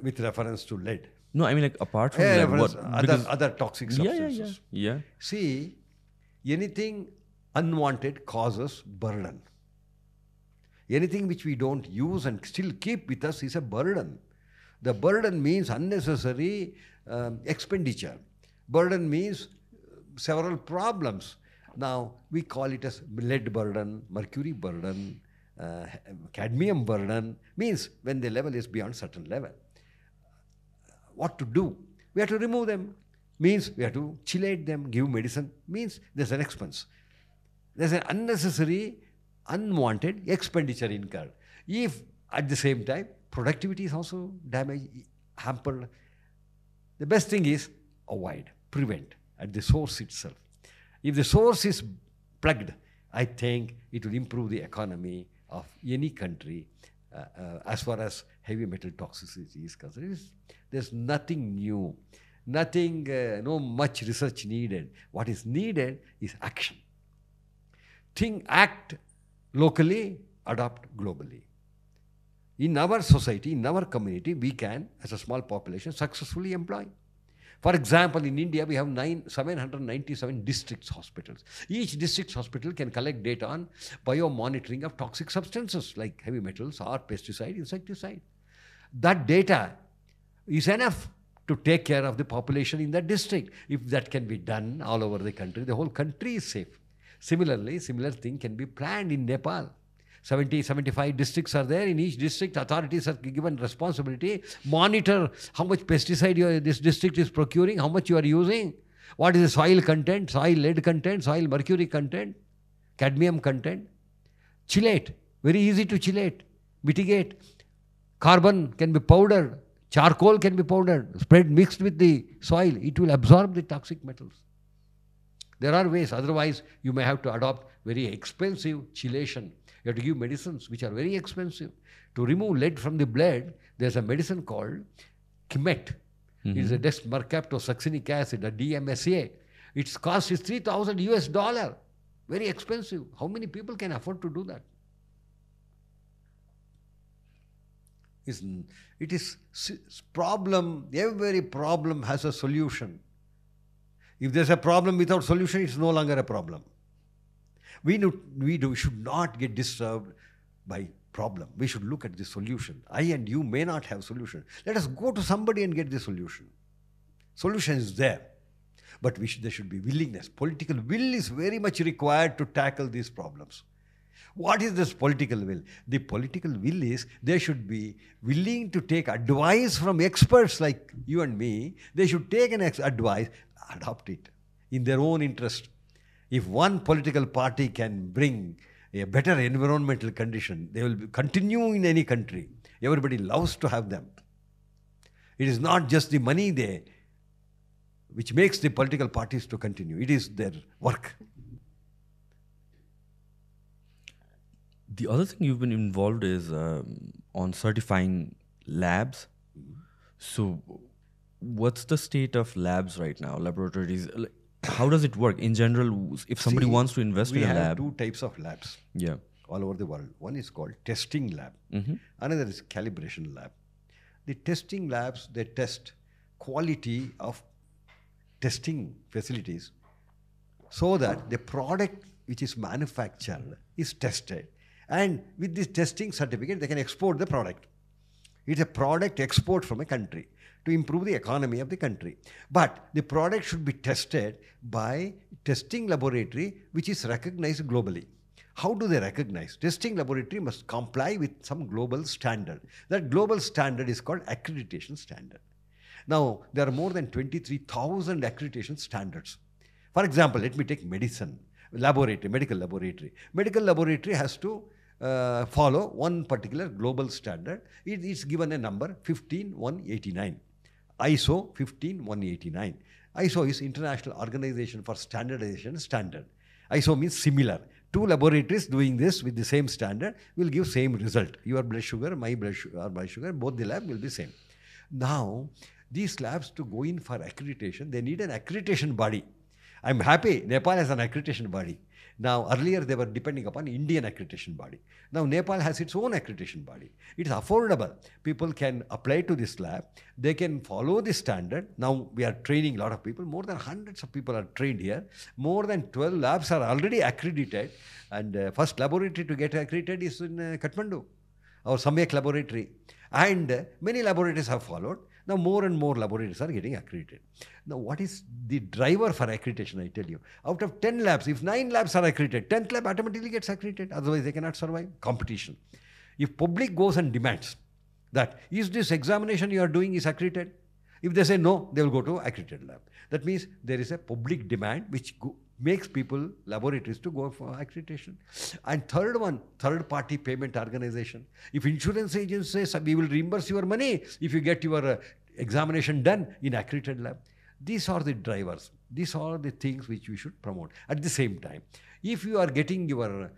With reference to lead. No, I mean, like apart from lead, what? Other toxic substances. Yeah. See, anything unwanted causes burden. Anything which we don't use and still keep with us is a burden. The burden means unnecessary expenditure. Burden means several problems. Now, we call it as lead burden, mercury burden, cadmium burden, means when the level is beyond certain level. What to do? We have to remove them. Means we have to chelate them, give medicine. Means there's an expense. There's an unnecessary, unwanted expenditure incurred. If at the same time, productivity is also damaged, hampered, the best thing is avoid, prevent at the source itself. If the source is plugged, I think it will improve the economy of any country as far as heavy metal toxicity is concerned. There's nothing new, no much research needed. What is needed is action. Act locally, adopt globally. In our society, in our community, we can, as a small population, successfully employ. For example, in India, we have 797 district hospitals. Each district hospital can collect data on biomonitoring of toxic substances like heavy metals or pesticide, insecticide. That data is enough to take care of the population in that district. If that can be done all over the country, the whole country is safe. Similarly, similar thing can be planned in Nepal. 75 districts are there. In each district, authorities are given responsibility. Monitor how much pesticide this district is procuring, how much you are using, what is the soil content, soil lead content, soil mercury content, cadmium content. Chelate, very easy to chelate, mitigate. Carbon can be powdered, charcoal can be powdered, spread mixed with the soil. It will absorb the toxic metals. There are ways, otherwise you may have to adopt very expensive chelation. You have to give medicines which are very expensive. To remove lead from the blood, there's a medicine called Kimet. It is a desmercaptosuccinic acid, a DMSA. Its cost is $3,000 US. Very expensive. How many people can afford to do that? It is problem. Every problem has a solution. If there's a problem without solution, it's no longer a problem. We should not get disturbed by problem. We should look at the solution. I and you may not have solution. Let us go to somebody and get the solution. Solution is there. But there should be willingness. Political will is very much required to tackle these problems. What is this political will? The political will is they should be willing to take advice from experts like you and me. They should take an advice, adopt it in their own interest. If one political party can bring a better environmental condition, they will continue in any country. Everybody loves to have them. It is not just the money which makes the political parties to continue. It is their work. The other thing you've been involved is on certifying labs. So what's the state of labs right now, laboratories? How does it work? In general, if somebody wants to invest in a lab. We have two types of labs all over the world. One is called testing lab. Another is calibration lab. The testing labs, they test quality of testing facilities so that the product which is manufactured is tested. And with this testing certificate, they can export the product. It's a product export from a country to improve the economy of the country. But the product should be tested by testing laboratory which is recognized globally. How do they recognize? Testing laboratory must comply with some global standard. That global standard is called accreditation standard. Now, there are more than 23,000 accreditation standards. For example, let me take medical laboratory. Medical laboratory has to follow one particular global standard. It is given a number 15189. ISO 15189. ISO is International Organization for Standardization Standard. ISO means similar. Two laboratories doing this with the same standard will give same result. Your blood sugar, my blood sugar, both the lab will be same. Now, these labs to go in for accreditation, they need an accreditation body. I'm happy Nepal has an accreditation body. Now, earlier they were depending upon Indian accreditation body. Now, Nepal has its own accreditation body. It is affordable. People can apply to this lab. They can follow the standard. Now, we are training a lot of people. More than hundreds of people are trained here. More than 12 labs are already accredited. And first laboratory to get accredited is in Kathmandu, our Samyak laboratory. And many laboratories have followed. Now, more and more laboratories are getting accredited. Now, what is the driver for accreditation, I tell you? Out of 10 labs, if 9 labs are accredited, 10th lab automatically gets accredited. Otherwise, they cannot survive. Competition. If public goes and demands that, is this examination you are doing is accredited? If they say no, they will go to accredited lab. That means there is a public demand which makes people, laboratories to go for accreditation. And third one, third party payment organization. If insurance agent says, we will reimburse your money if you get your examination done in accredited lab. These are the drivers. These are the things which we should promote. At the same time, if you are getting or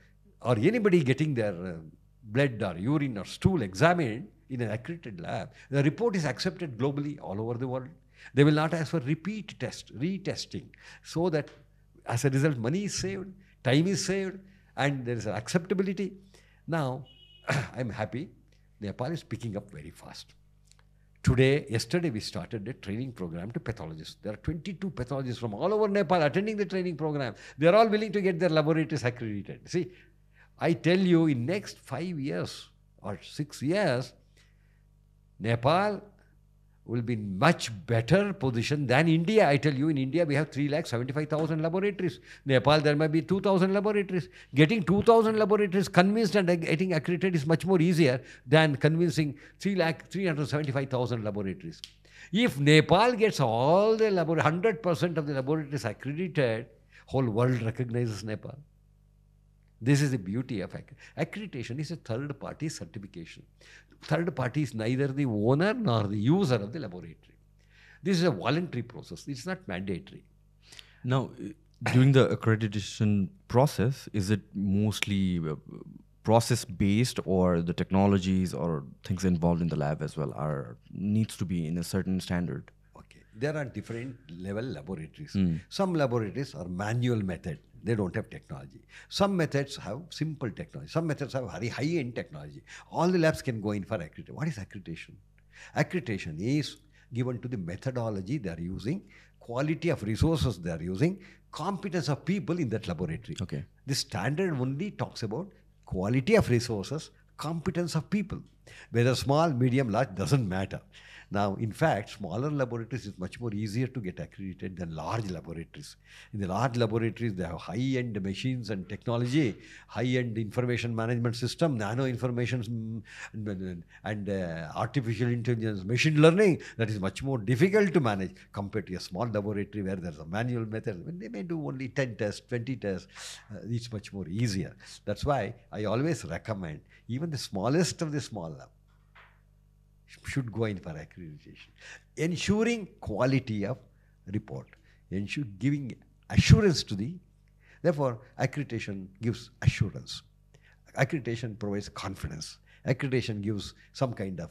anybody getting their blood or urine or stool examined in an accredited lab, the report is accepted globally all over the world. They will not ask for repeat test, retesting, so that as a result, money is saved, time is saved, and there is an acceptability. Now, I'm happy. Nepal is picking up very fast. Yesterday we started a training program to pathologists. There are 22 pathologists from all over Nepal attending the training program. They are all willing to get their laboratories accredited. See, I tell you, in next 5 years or 6 years, Nepal will be in much better position than India. I tell you, in India we have 3,75,000 laboratories. Nepal there might be 2,000 laboratories. Getting 2,000 laboratories convinced and getting accredited is much more easier than convincing 375,000 laboratories. If Nepal gets all the 100% of the laboratories accredited, whole world recognizes Nepal. This is the beauty of accreditation. Is a third party certification. Third party is neither the owner nor the user of the laboratory. This is a voluntary process. It's not mandatory. Now, during the accreditation process, is it mostly process-based, or the technologies or things involved in the lab as well needs to be in a certain standard? Okay. There are different level laboratories. Some laboratories are manual method. They don't have technology. Some methods have simple technology. Some methods have very high-end technology. All the labs can go in for accreditation. What is accreditation? Accreditation is given to the methodology they are using, quality of resources they are using, competence of people in that laboratory. Okay. The standard only talks about quality of resources, competence of people. Whether small, medium, large, doesn't matter. Now, in fact, smaller laboratories is much more easier to get accredited than large laboratories. In the large laboratories, they have high-end machines and technology, high-end information management system, nano information and artificial intelligence, machine learning. That is much more difficult to manage compared to a small laboratory where there's a manual method. When they may do only 10 tests, 20 tests, it's much more easier. That's why I always recommend even the smallest of the small lab should go in for accreditation, ensuring quality of report, giving assurance to the. Therefore, accreditation gives assurance. Accreditation provides confidence. Accreditation gives some kind of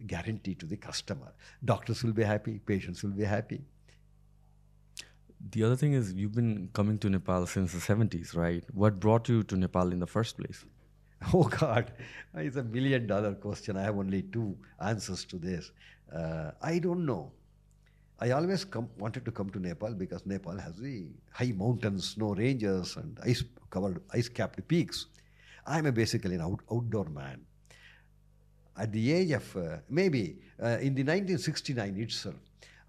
guarantee to the customer. Doctors will be happy, patients will be happy. The other thing is you've been coming to Nepal since the 70s, right? What brought you to Nepal in the first place? Oh God, it's $1 million question. I have only two answers to this. I don't know. I always wanted to come to Nepal because Nepal has the high mountains, snow ranges, and ice-capped peaks. I'm basically an outdoor man. At the age of maybe in the 1969 itself,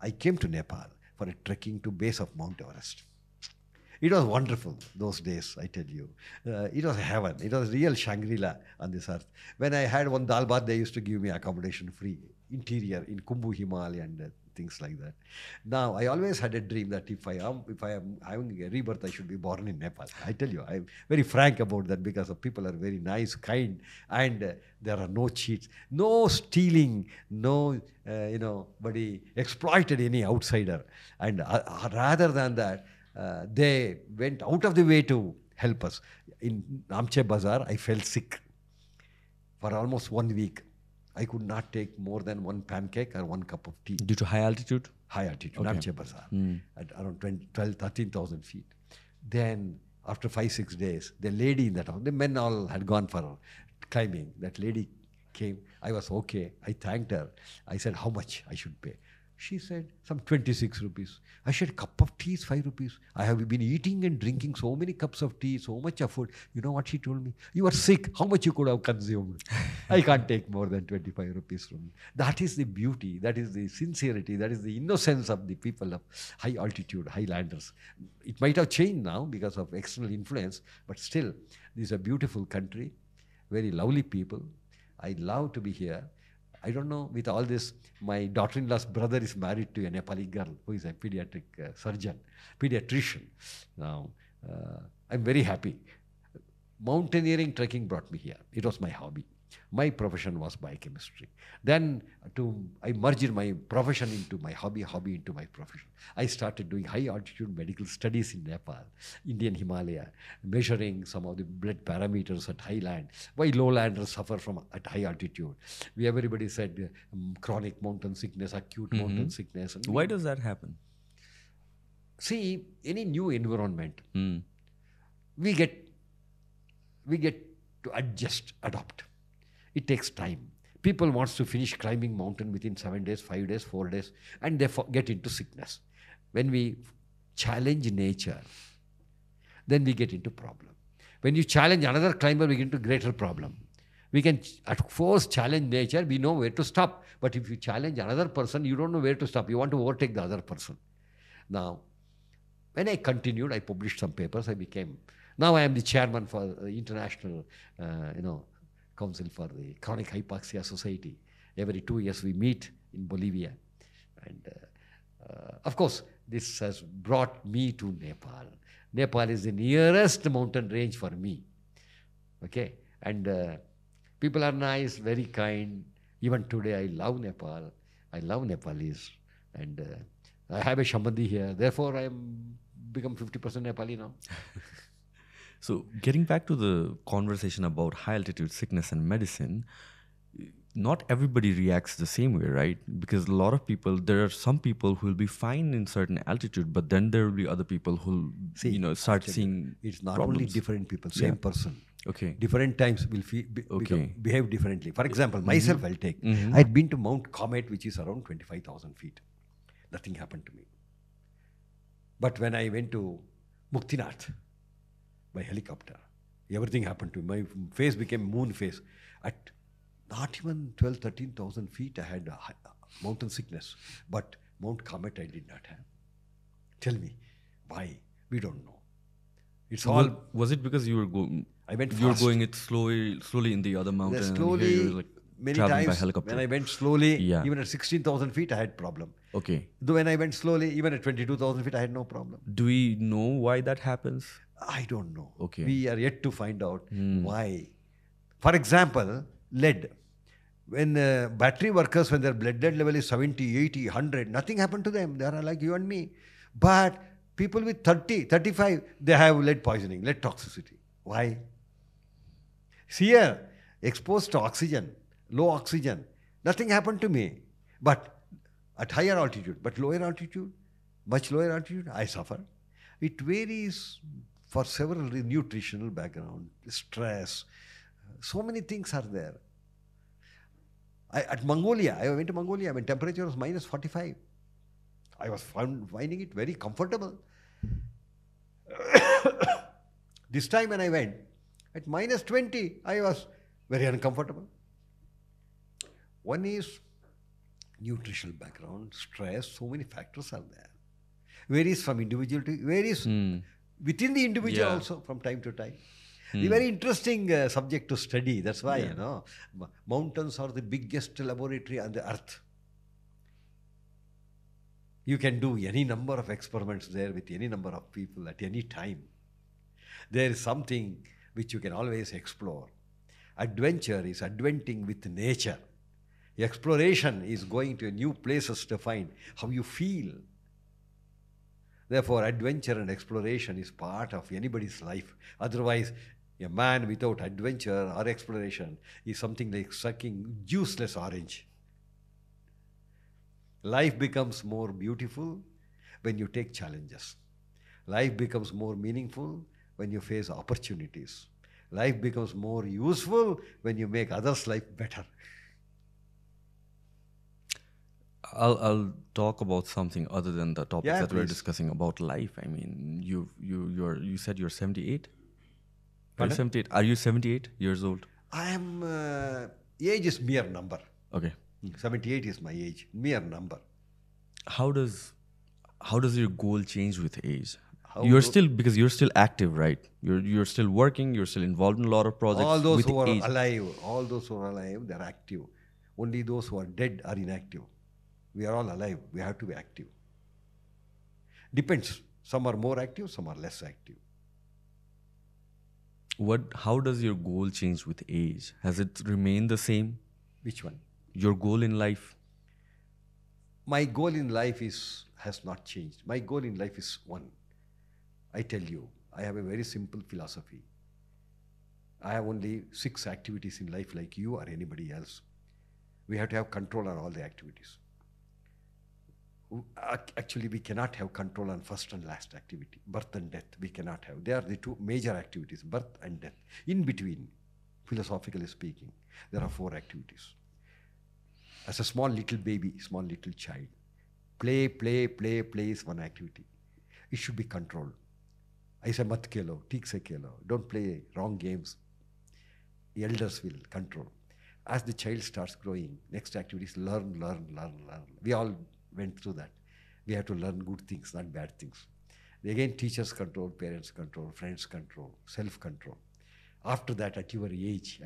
I came to Nepal for a trekking to base of Mount Everest. It was wonderful those days, I tell you. It was heaven. It was real Shangri-La on this earth. When I had one dal bath, they used to give me accommodation free, interior in Kumbhu Himal and things like that. Now, I always had a dream that if I am having a rebirth, I should be born in Nepal. I tell you, I'm very frank about that because the people are very nice, kind, and there are no cheats, no stealing, no, nobody exploited any outsider. And rather than that, they went out of the way to help us. In Namche Bazaar, I fell sick for almost 1 week. I could not take more than one pancake or one cup of tea. Due to high altitude? High altitude, Okay. Namche Bazaar, at around 13,000 feet. Then, after 5-6 days, the lady in that house, the men all had gone for climbing. That lady came. I was okay. I thanked her. I said, how much I should pay? She said, some 26 rupees. I said, cup of tea is 5 rupees. I have been eating and drinking so many cups of tea, so much of food. You know what she told me? You are sick. How much you could have consumed? I can't take more than 25 rupees from you. That is the beauty. That is the sincerity. That is the innocence of the people of high altitude, highlanders. It might have changed now because of external influence, but still, this is a beautiful country, very lovely people. I love to be here. I don't know, with all this, my daughter-in-law's brother is married to a Nepali girl who is a pediatrician. Now, I'm very happy. Mountaineering, trekking brought me here. It was my hobby. My profession was biochemistry. Then I merged my profession into my hobby into my profession. I started doing high altitude medical studies in Nepal, Indian Himalaya, measuring some of the blood parameters at highland. Why lowlanders suffer from at high altitude? Everybody said chronic mountain sickness, acute mountain sickness. And Why does that happen? see, any new environment, we get to adjust, adopt. It takes time. People wants to finish climbing mountain within 7 days, 5 days, 4 days, and they get into sickness. When we challenge nature, then we get into problem. When you challenge another climber, we get into greater problem. We can at first challenge nature, we know where to stop. But if you challenge another person, you don't know where to stop. You want to overtake the other person. Now, when I continued, I published some papers. Now I am the chairman for the International, Council for the Chronic Hypoxia Society. Every 2 years we meet in Bolivia. And of course, this has brought me to Nepal. Nepal is the nearest mountain range for me. Okay? And people are nice, very kind. Even today, I love Nepal. I love Nepalese. And I have a Shambandhi here. Therefore, I am become 50% Nepali now. So getting back to the conversation about high altitude sickness and medicine, not everybody reacts the same way, right? Because a lot of people, there are some people who will be fine in certain altitude, but then there will be other people who, start actually, seeing it's not problems. only different people, same person. Okay. Different times will Okay. behave differently. For example, myself, I'll take. I had been to Mount Comet, which is around 25,000 feet. Nothing happened to me. But when I went to Muktinath by helicopter, everything happened to me. My face became moon face. At not even 12, 13,000 feet, I had a mountain sickness. But Mount Comet, I did not have. Tell me, why? We don't know. It's all. Was it because you were I went you were fast. going it slowly in the other mountain? and here Slowly, you were, like, many traveling by times, helicopter. when I went slowly, Yeah. even at 16,000 feet, I had problem. Okay. Though when I went slowly, even at 22,000 feet, I had no problem. Do we know why that happens? I don't know. Okay. We are yet to find out why. For example, lead. When battery workers, when their blood lead level is 70, 80, 100, nothing happened to them. They are like you and me. But people with 30, 35, they have lead poisoning, lead toxicity. Why? Here, exposed to oxygen, low oxygen, nothing happened to me. But at higher altitude, but lower altitude, much lower altitude, I suffer. It varies for several nutritional background, stress, so many things are there. At Mongolia, I went to Mongolia when temperature was minus 45. I was finding it very comfortable. This time when I went, at minus 20, I was very uncomfortable. One is nutritional background, stress, so many factors are there. Varies from individual to, varies within the individual also from time to time. A very interesting subject to study. That's why, mountains are the biggest laboratory on the earth. You can do any number of experiments there with any number of people at any time. There is something which you can always explore. Adventure is adventing with nature. Exploration is going to new places to find how you feel. Therefore, adventure and exploration is part of anybody's life. Otherwise, a man without adventure or exploration is something like sucking juiceless orange. Life becomes more beautiful when you take challenges. Life becomes more meaningful when you face opportunities. Life becomes more useful when you make others' life better. I'll talk about something other than the topics that we're please. discussing about life. I mean, you said you're 78. Are you Pardon? 78? Are you 78 years old? I am, age is mere number. Okay. 78 is my age, mere number. How does your goal change with age? How You're do- still, because you're still active, right? You're still working. You're still involved in a lot of projects. All those with who are age. alive, they're active. Only those who are dead are inactive. We are all alive. We have to be active. Depends. Some are more active, some are less active. How does your goal change with age? Has it remained the same? Which one? Your goal in life? My goal in life has not changed. My goal in life is one. I tell you, I have a very simple philosophy. I have only 6 activities in life like you or anybody else. We have to have control on all the activities. Actually, we cannot have control on first and last activity. Birth and death, we cannot have. They are the 2 major activities, birth and death. In between, philosophically speaking, there are 4 activities. As a small little baby, small little child, play is one activity. It should be controlled. I say, mat khelo, theek se khelo. Don't play wrong games. The elders will control. As the child starts growing, next activity is learn. We all went through that. We have to learn good things, not bad things. Again, teachers control, parents control, friends control, self-control. After that, at your age,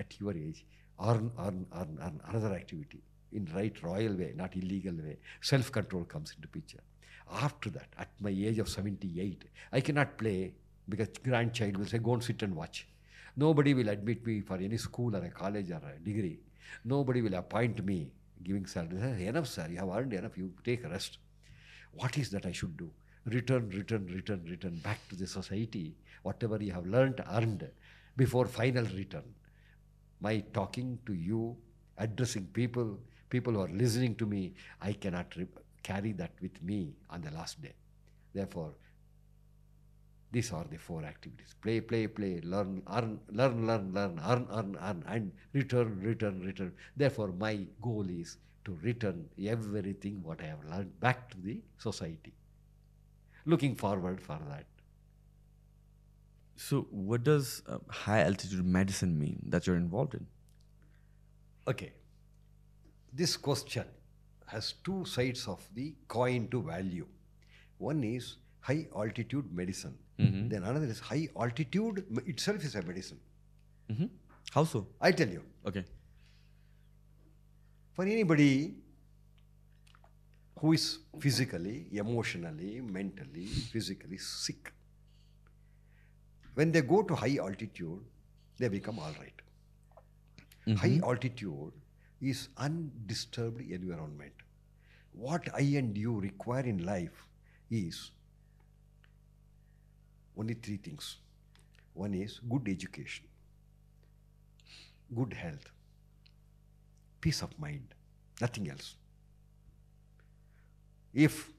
earn another activity in right royal way, not illegal way. Self-control comes into picture. After that, at my age of 78, I cannot play because grandchild will say, go and sit and watch. Nobody will admit me for any school or a college or a degree. Nobody will appoint me giving salary. Enough, sir, you have earned enough, you take a rest. What is that I should do? Return back to the society, whatever you have learned, earned, before final return. My talking to you addressing people, people who are listening to me. I cannot carry that with me on the last day. Therefore, these are the 4 activities. Play, play, play, learn, earn, learn, learn, learn, earn, and return, return, return. Therefore, my goal is to return everything what I have learned back to the society. Looking forward for that. So, what does high altitude medicine mean that you're involved in? Okay. This question has 2 sides of the coin to value. One is high altitude medicine. Then another is high altitude itself is a medicine. How so? I tell you. Okay. For anybody who is physically, emotionally, mentally, physically sick, when they go to high altitude, they become all right. High altitude is undisturbed environment. What I and you require in life is only 3 things. One is good education, good health, peace of mind, nothing else. If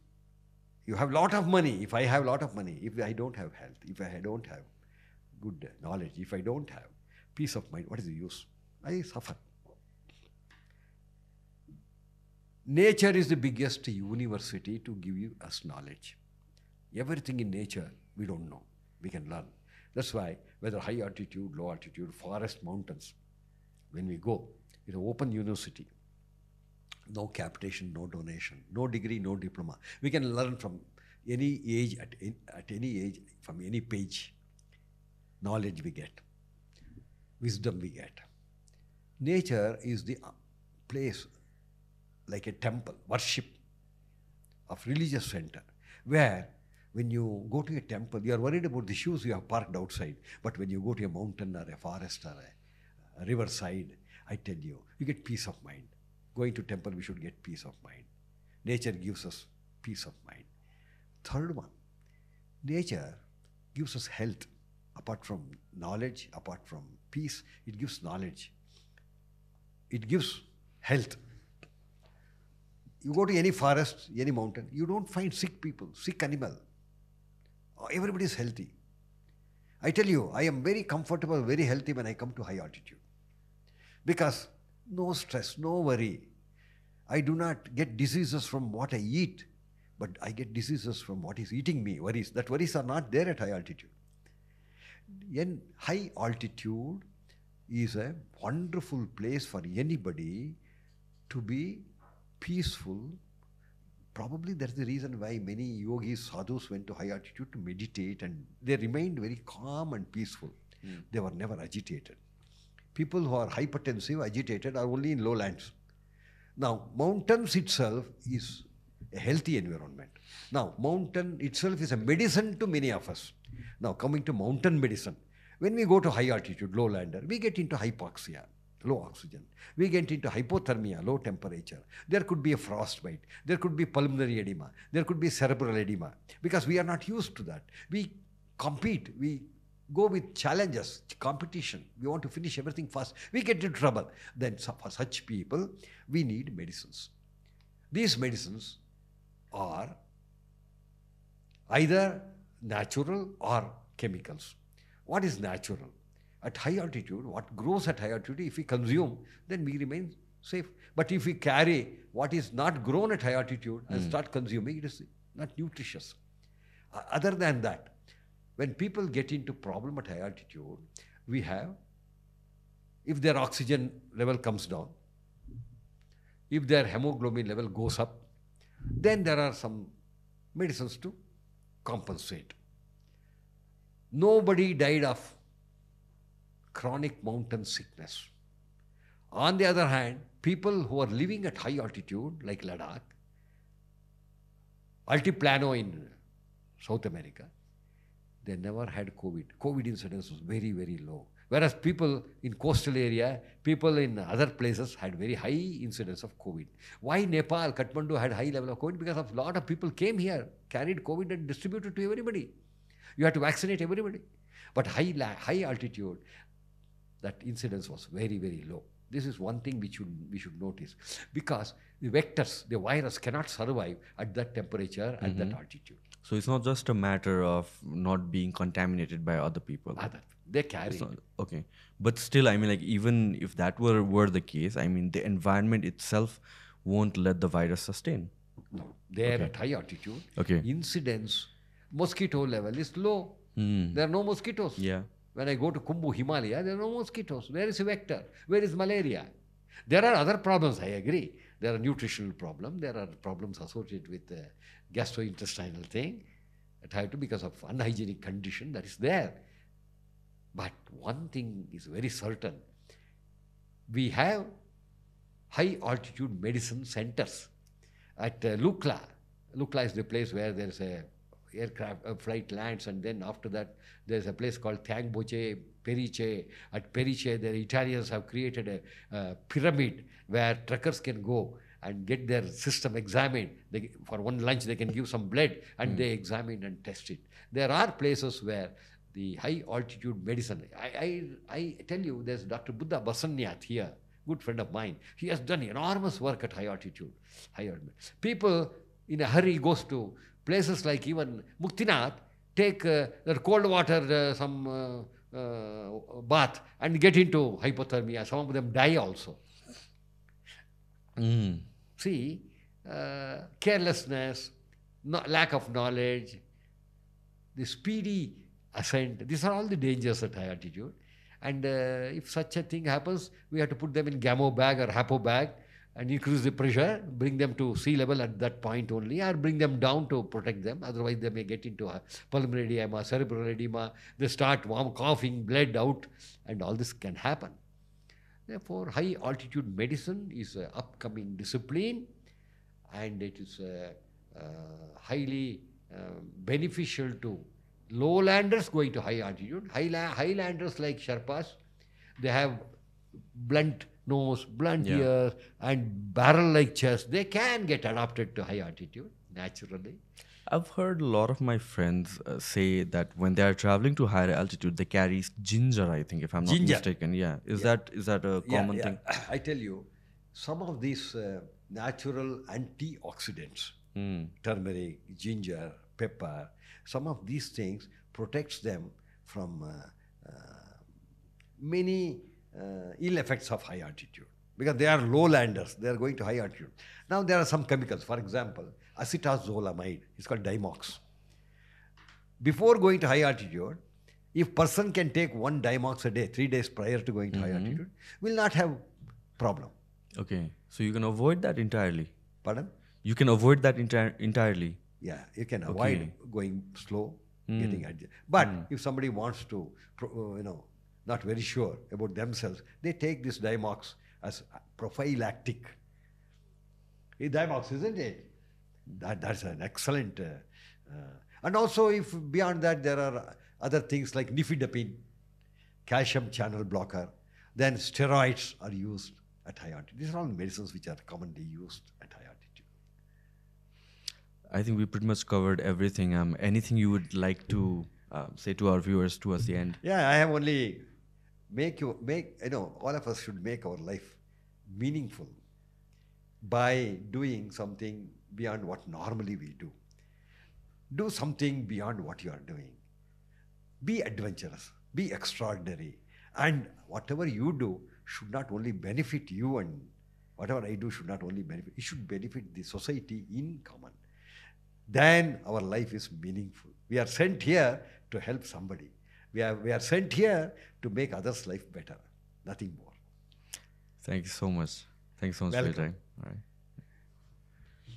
you have lot of money, if I have lot of money, if I don't have health, if I don't have good knowledge, if I don't have peace of mind, what is the use? I suffer. Nature is the biggest university to give you us knowledge. Everything in nature we don't know. We can learn. That's why whether high altitude, low altitude, forest, mountains, when we go, it's an open university. No capitation, no donation, no degree, no diploma. We can learn from any age, at any age, from any page. Knowledge we get. Wisdom we get. Nature is the place like a temple, worship of religious center, where when you go to a temple, you are worried about the shoes you have parked outside. But when you go to a mountain or a forest or a riverside, I tell you, you get peace of mind. Going to temple, we should get peace of mind. Nature gives us peace of mind. Third one, nature gives us health. Apart from knowledge, apart from peace, it gives knowledge. It gives health. You go to any forest, any mountain, you don't find sick people, sick animal. Everybody is healthy. I tell you, I am very comfortable, very healthy when I come to high altitude. Because no stress, no worry. I do not get diseases from what I eat, but I get diseases from what is eating me, worries. That worries are not there at high altitude. In high altitude is a wonderful place for anybody to be peaceful. Probably that's the reason why many yogis, sadhus went to high altitude to meditate, and they remained very calm and peaceful. They were never agitated. People who are hypertensive, agitated are only in lowlands. Now, mountains itself is a healthy environment. Now, mountain itself is a medicine to many of us. Now, coming to mountain medicine, when we go to high altitude, lowlander, we get into hypoxia, low oxygen. We get into hypothermia, low temperature. There could be a frostbite. There could be pulmonary edema. There could be cerebral edema. Because we are not used to that. We compete. We go with challenges, competition. We want to finish everything fast. We get into trouble. Then for such people, we need medicines. These medicines are either natural or chemicals. What is natural? At high altitude, what grows at high altitude, if we consume, then we remain safe. But if we carry what is not grown at high altitude and start consuming, it is not nutritious. Other than that, when people get into problem at high altitude, we have, if their oxygen level comes down, if their hemoglobin level goes up, then there are some medicines to compensate. Nobody died of chronic mountain sickness. On the other hand, people who are living at high altitude, like Ladakh, Altiplano in South America, they never had COVID. COVID incidence was very, very low. Whereas people in coastal area, people in other places had very high incidence of COVID. Why Nepal, Kathmandu had high level of COVID? Because a lot of people came here, carried COVID and distributed to everybody. You had to vaccinate everybody. But high altitude, that incidence was very, very low. This is one thing we should notice, because the vectors, the virus cannot survive at that temperature, at that altitude. So it's not just a matter of not being contaminated by other people. They carry it. Okay. But still, I mean, like, even if that were the case, I mean, the environment itself won't let the virus sustain. No, there at high altitude, Okay. incidence, mosquito level is low. There are no mosquitoes. Yeah. When I go to Kumbu, Himalaya, there are no mosquitoes. Where is a vector? Where is malaria? There are other problems, I agree. There are nutritional problems. There are problems associated with the gastrointestinal thing at high altitude because of unhygienic condition that is there. But one thing is very certain. We have high altitude medicine centers at Lukla. Lukla is the place where there is a flight lands, and then after that there's a place called Thangboche, Periche. At Periche, the Italians have created a pyramid where truckers can go and get their system examined. For one lunch they can give some blood and they examine and test it. There are places where the high altitude medicine, I tell you, there's Dr. Buddha Basanyat here, good friend of mine. He has done enormous work at high altitude. People in a hurry goes to places like even Muktinath, take their cold water, some bath, and get into hypothermia. Some of them die also. See, carelessness, lack of knowledge, the speedy ascent, these are all the dangers at high altitude. And if such a thing happens, we have to put them in Gamo bag or Hapo bag and increase the pressure, bring them to sea level at that point only, or bring them down to protect them. Otherwise, they may get into pulmonary edema, cerebral edema. They start warm coughing, blood out, and all this can happen. Therefore, high altitude medicine is an upcoming discipline, and it is highly beneficial to lowlanders going to high altitude. Highlanders like Sherpas, they have blunt nose, blunt ears, and barrel-like chest. They can get adapted to high altitude naturally. I've heard a lot of my friends say that when they are traveling to higher altitude, they carry ginger, I think, if I'm not mistaken. Yeah. Is that a common thing? I tell you, some of these natural antioxidants, turmeric, ginger, pepper, some of these things protects them from many ill effects of high altitude, because they are lowlanders. They are going to high altitude. Now there are some chemicals. For example, acetazolamide. It's called Dimox. Before going to high altitude, if person can take one Dimox a day, 3 days prior to going to high altitude, will not have problem. Okay, so you can avoid that entirely. Pardon? You can avoid that entirely. Yeah, you can avoid going slow, getting adjusted. But if somebody wants to, not very sure about themselves, they take this Dimox as prophylactic. It's Dimox, isn't it? That's an excellent. And also, if beyond that there are other things like nifedipine, calcium channel blocker, then steroids are used at high altitude. These are all medicines which are commonly used at high altitude. I think we pretty much covered everything. Anything you would like to say to our viewers towards the end? Yeah, I have only all of us should make our life meaningful by doing something beyond what normally we do. Do something beyond what you are doing. Be adventurous, be extraordinary, and whatever you do should not only benefit you, and whatever I do should not only benefit, it should benefit the society in common. Then our life is meaningful. We are sent here to help somebody. We are sent here to make others' life better. Nothing more. Thank you so much. Thank you so much for your time. All right.